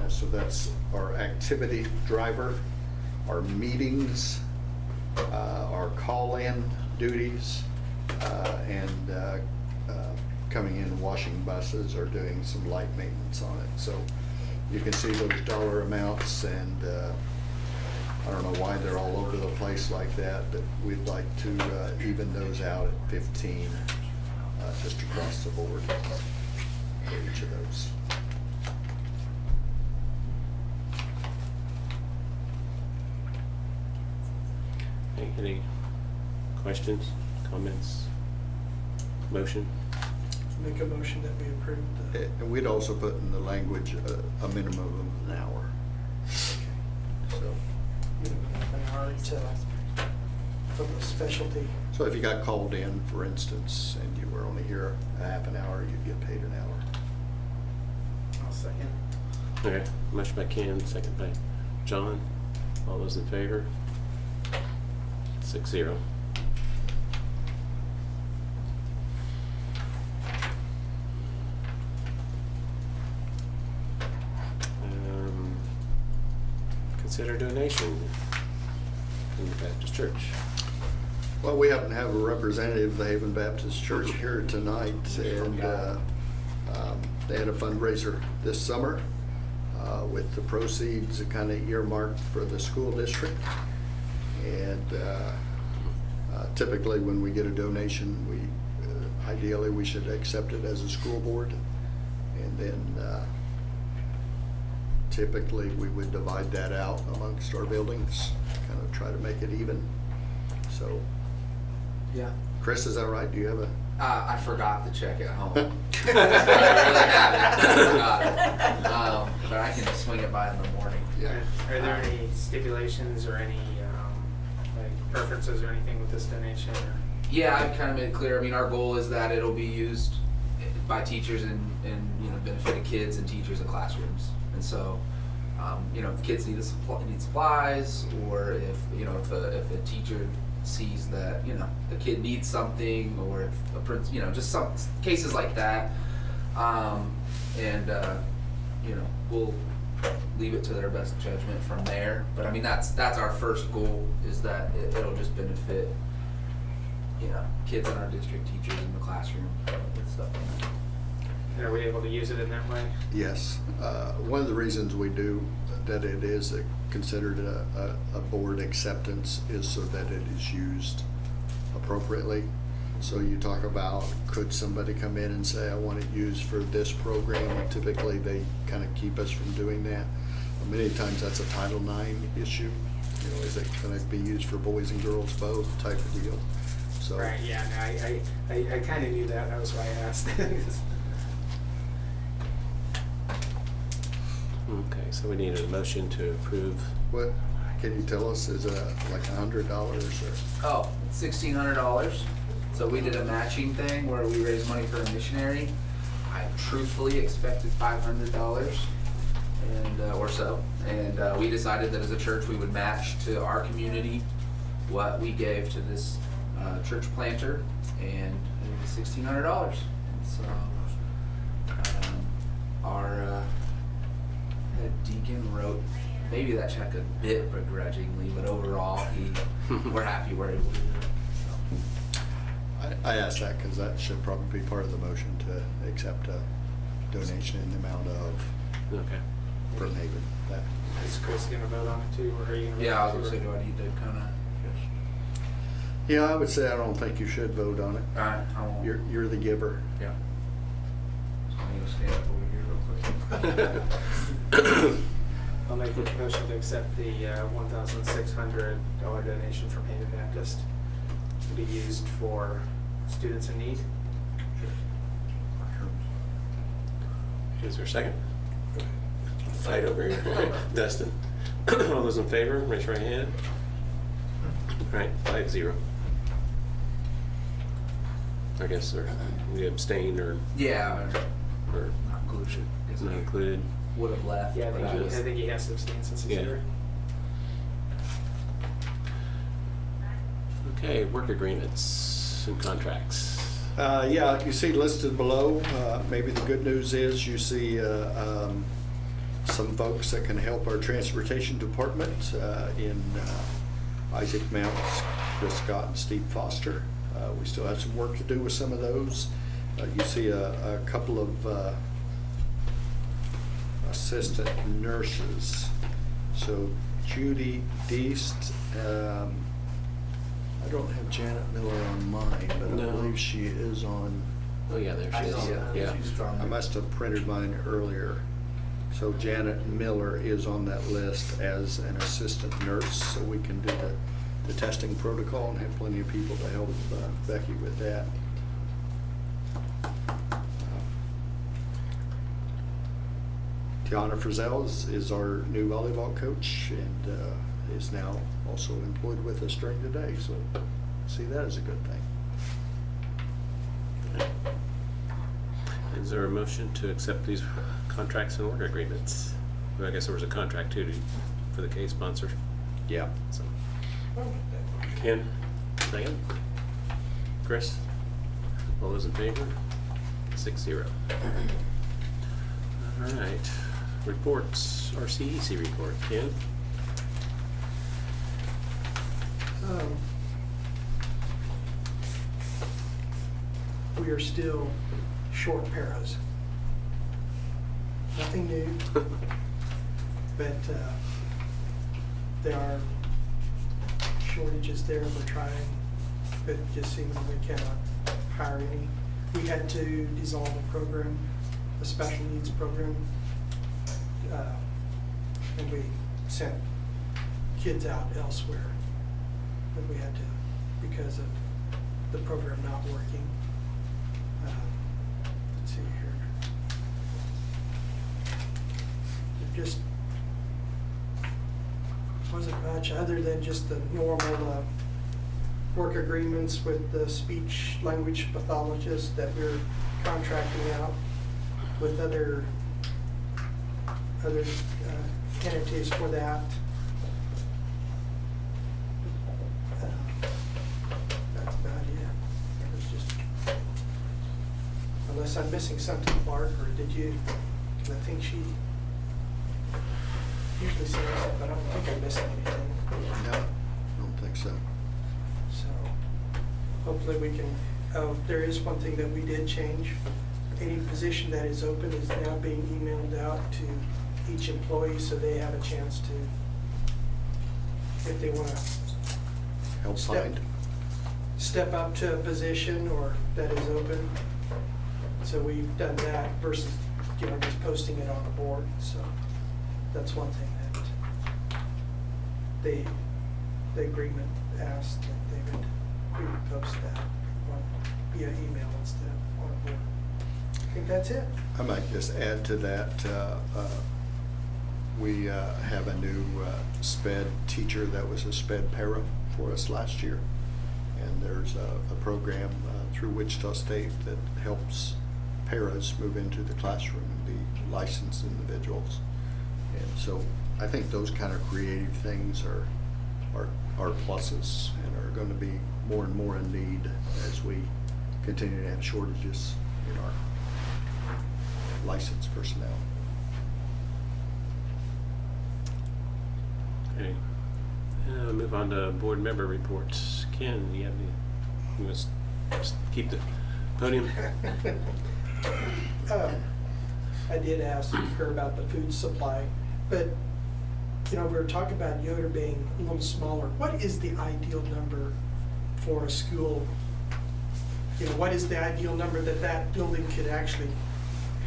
So that's our activity driver, our meetings, our call-in duties, and coming in washing buses or doing some light maintenance on it. So you can see those dollar amounts, and I don't know why they're all over the place like that, but we'd like to even those out at 15, just across the board for each of those. Any questions, comments, motion? Make a motion that we approve the. And we'd also put in the language a minimum of an hour. So, An hour from the specialty. so if you got called in, for instance, and you were only here a half an hour, you'd get paid an hour. I'll second. Okay, motion by Ken, second by John. All those in favor? 6-0. Consider donation from the Baptist Church. Well, we happen to have a representative of the Haven Baptist Church here tonight, and they had a fundraiser this summer with the proceeds kind of earmarked for the school district. And typically when we get a donation, ideally we should accept it as a school board, and then typically we would divide that out amongst our buildings, kind of try to make it even. So, Yeah. Chris, is that right? Do you have a? I forgot the check at home. I really had it. I forgot it. But I can swing it by in the morning. Yeah. Are there any stipulations or any like preferences or anything with this donation? Or? Yeah, I've kind of made it clear. I mean, our goal is that it'll be used by teachers and benefit of kids and teachers in classrooms. And so, if the kids need supplies, or if a teacher sees that the kid needs something, or if a prince, just some cases like that, we'll leave it to their best judgment from there. But I mean, that's our first goal, is that it'll just benefit kids in our district, teachers in the classroom, and stuff like that. And are we able to use it in that way? Yes. One of the reasons we do that it is considered a board acceptance is so that it is used appropriately. So you talk about, could somebody come in and say, I want it used for this program? Typically, they kind of keep us from doing that. Many times that's a Title IX issue. Is it going to be used for boys and girls both type of deal? So. Right, yeah, no, I kind of knew that. That was why I asked. Okay, so we need a motion to approve. What, can you tell us, is it like $100 or? Oh, it's $1,600. So we did a matching thing where we raised money for a missionary. I truthfully expected $500 or so, and we decided that as a church we would match to our community what we gave to this church planter, and it was $1,600. And so our head deacon wrote maybe that check a bit begrudgingly, but overall we're happy we're able to do it. I asked that because that should probably be part of the motion to accept a donation in the amount of. Okay. From Haven. That. Is Chris going to vote on it too, or are you going to? Yeah, I was going to say, do I need to kind of? Yeah, I would say I don't think you should vote on it. Alright, I won't. You're the giver. Yeah. So I'm going to stand up over here real quick. I'll make the motion to accept the $1,600 donation from Haven Baptist to be used for students in need. Is there a second? Fight over here. Dustin. All those in favor, raise your right hand. All right, 5-0. I guess, or we abstain, or Yeah, or not inclusion. not included. would have left. Yeah, but I think he has to abstain since he's Yeah. here. Okay, work agreements and contracts. Yeah, you see listed below, maybe the good news is you see some folks that can help our transportation department in Isaac Mounts, Chris Scott, and Steve Foster. We still have some work to do with some of those. You see a couple of assistant nurses. So Judy Deast, I don't have Janet Miller on mine, but I No. believe she is on. Oh, yeah, there she is. Yeah. I must have printed mine earlier. So Janet Miller is on that list as an assistant nurse, so we can do the testing protocol and have plenty of people to help Becky with that. Tiana Frizzell is our new volleyball coach and is now also employed with us during the day, so see that as a good thing. Is there a motion to accept these contracts and work agreements? Well, I guess there was a contract too for the case sponsor. Yeah. So, Ken, second. Chris, all those in favor? 6-0. All right, reports, RCEC report, Ken? We are still short paras. Nothing new, but there are shortages there. We're trying, but just seemingly we cannot hire any. We had to dissolve a program, a special needs program, and we sent kids out elsewhere. But we had to, because of the program not working. Let's see here. There just wasn't much other than just the normal work agreements with the speech language pathologists that we're contracting out with other entities for that. That's about it. It was just, unless I'm missing something, Clark, or did you? 'Cause I think she usually says it, but I don't think I'm missing anything. No, I don't think so. So hopefully we can, there is one thing that we did change. Any position that is open is now being emailed out to each employee so they have a chance to, if they want to Help find. step up to a position or that is open. So we've done that versus, just posting it on the board. So that's one thing that the agreement asked that we would post that via email instead of on a board. I think that's it. I might just add to that, we have a new SPED teacher that was a SPED para for us last year. And there's a program through Wichita State that helps paras move into the classroom and be licensed individuals. And so I think those kind of creative things are pluses and are going to be more and more in need as we continue to have shortages in our licensed personnel. Okay. Move on to board member reports. Ken, do you have any? You must just keep the podium. I did ask her about the food supply, but we were talking about Yoder being a little smaller. What is the ideal number for a school? What is the ideal number that building could actually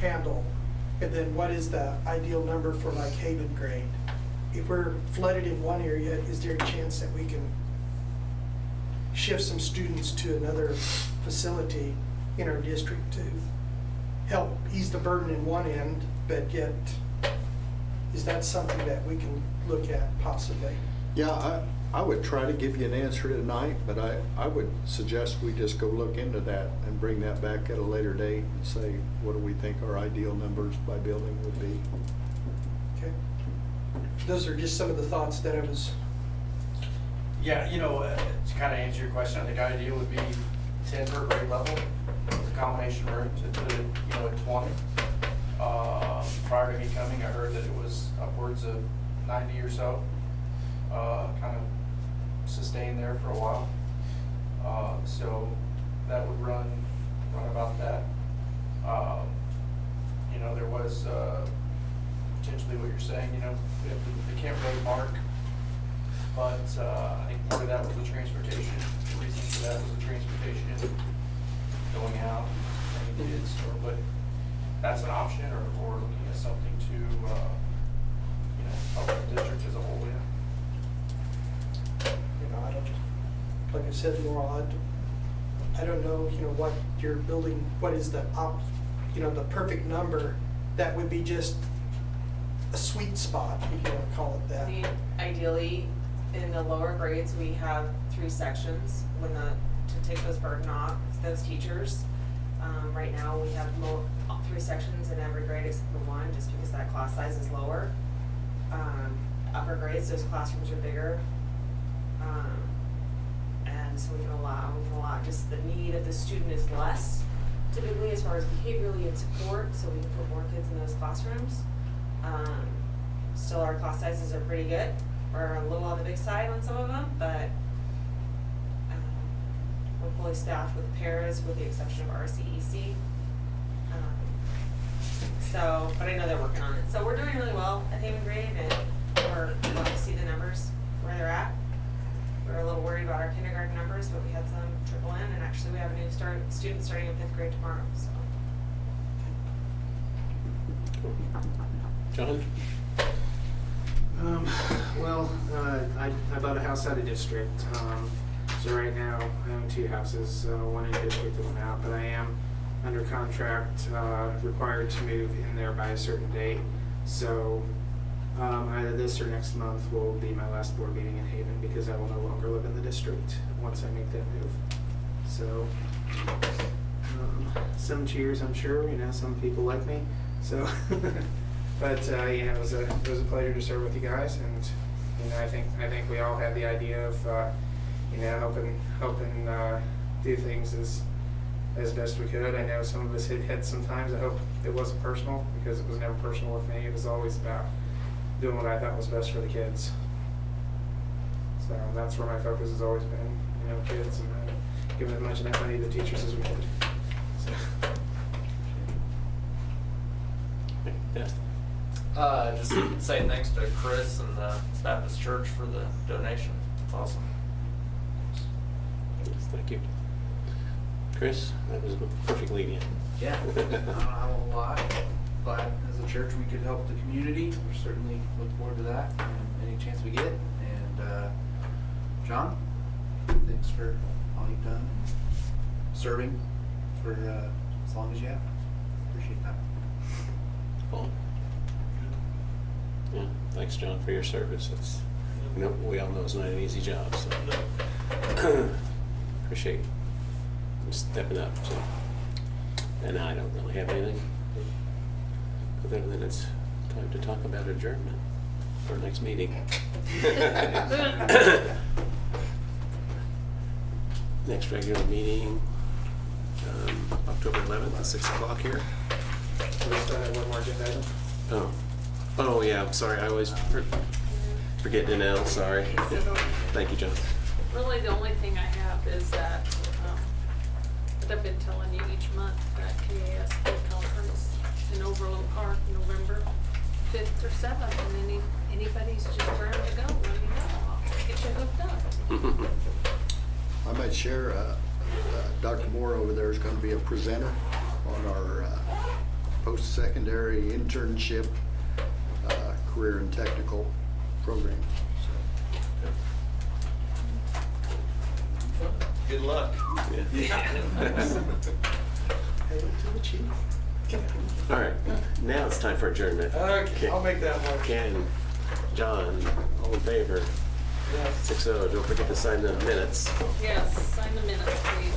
handle? And then what is the ideal number for like Haven grade? If we're flooded in one area, is there a chance that we can shift some students to another facility in our district to help ease the burden in one end, but yet, is that something that we can look at possibly? Yeah, I would try to give you an answer tonight, but I would suggest we just go look into that and bring that back at a later date and say, what do we think our ideal numbers by building would be? those are just some of the thoughts that I was, Yeah, to kind of answer your question, I think ideal would be 10 per grade level, with combination rooms, and put it, at 20. Prior to me coming, I heard that it was upwards of 90 or so, kind of sustained there for a while. So that would run about that. There was potentially what you're saying, they can't really mark, but I think part of that was the transportation. The reason for that was the transportation going out, and kids, but that's an option, or looking at something to, help the district as a whole, I don't, like I said, Laurel, I don't know, what you're building, what is the the perfect number that would be just a sweet spot, if you want to call it that. I mean, ideally, in the lower grades, we have 3 sections to take those burden off those teachers. Right now, we have 3 sections in every grade except for 1, just because that class size is lower. Upper grades, those classrooms are bigger. And so we can allow, just the need of the student is less, typically as far as behaviorally and support, so we can put more kids in those classrooms. Still, our class sizes are pretty good. We're a little on the big side on some of them, but we're fully staffed with paras with the exception of RCEC. But I know they're working on it. So we're doing really well at Haven Grade, and we're glad to see the numbers where they're at. We were a little worried about our kindergarten numbers, but we had some trickle in, and actually we have a new student starting in 5th grade tomorrow, so. John? I bought a house out of district. So right now I own 2 houses, one in district and one out, but I am under contract, required to move in there by a certain date. So either this or next month will be my last board meeting in Haven, because I will no longer live in the district once I make that move. So some cheers, I'm sure. Some people like me. So, but it was a pleasure to serve with you guys, and I think we all had the idea of helping do things as best we could. I know some of us hit heads sometimes. I hope it wasn't personal, because it was never personal with me. It was always about doing what I thought was best for the kids. So that's where my focus has always been, kids, and giving as much of that money to the teachers as we could. So. Yeah. Just say thanks to Chris and the Baptist Church for the donation. It's awesome. Yes, thank you. Chris, that was a perfect lead-in. Yeah, I don't have a whole lot. Glad as a church we could help the community. We certainly look forward to that and any chance we get. And John, thanks for all you've done and serving for as long as you have. Appreciate that. Paul? Yeah, thanks, John, for your service. It's, we all know it's not an easy job, so appreciate you stepping up. So, and I don't really have anything other than it's time to talk about adjournment for our next meeting. Next regular meeting, October 11th at 6 o'clock here. We still have one more agenda item. Oh yeah, I'm sorry. I always forget to know. Sorry. Thank you, John. Really, the only thing I have is that I've been telling you each month that KAS Board Conference in Overland Park, November 5th or 7th, and anybody's just raring to go, let me know. I'll get you hooked up. I might share, Dr. Moore over there is going to be a presenter on our post-secondary internship career and technical program. Good luck. Yeah. Hey, to the chief. All right, now it's time for adjournment. Okay, I'll make that one. Ken, John, all in favor? Yes. 6-0. Don't forget to sign the minutes. Yes, sign the minutes, please.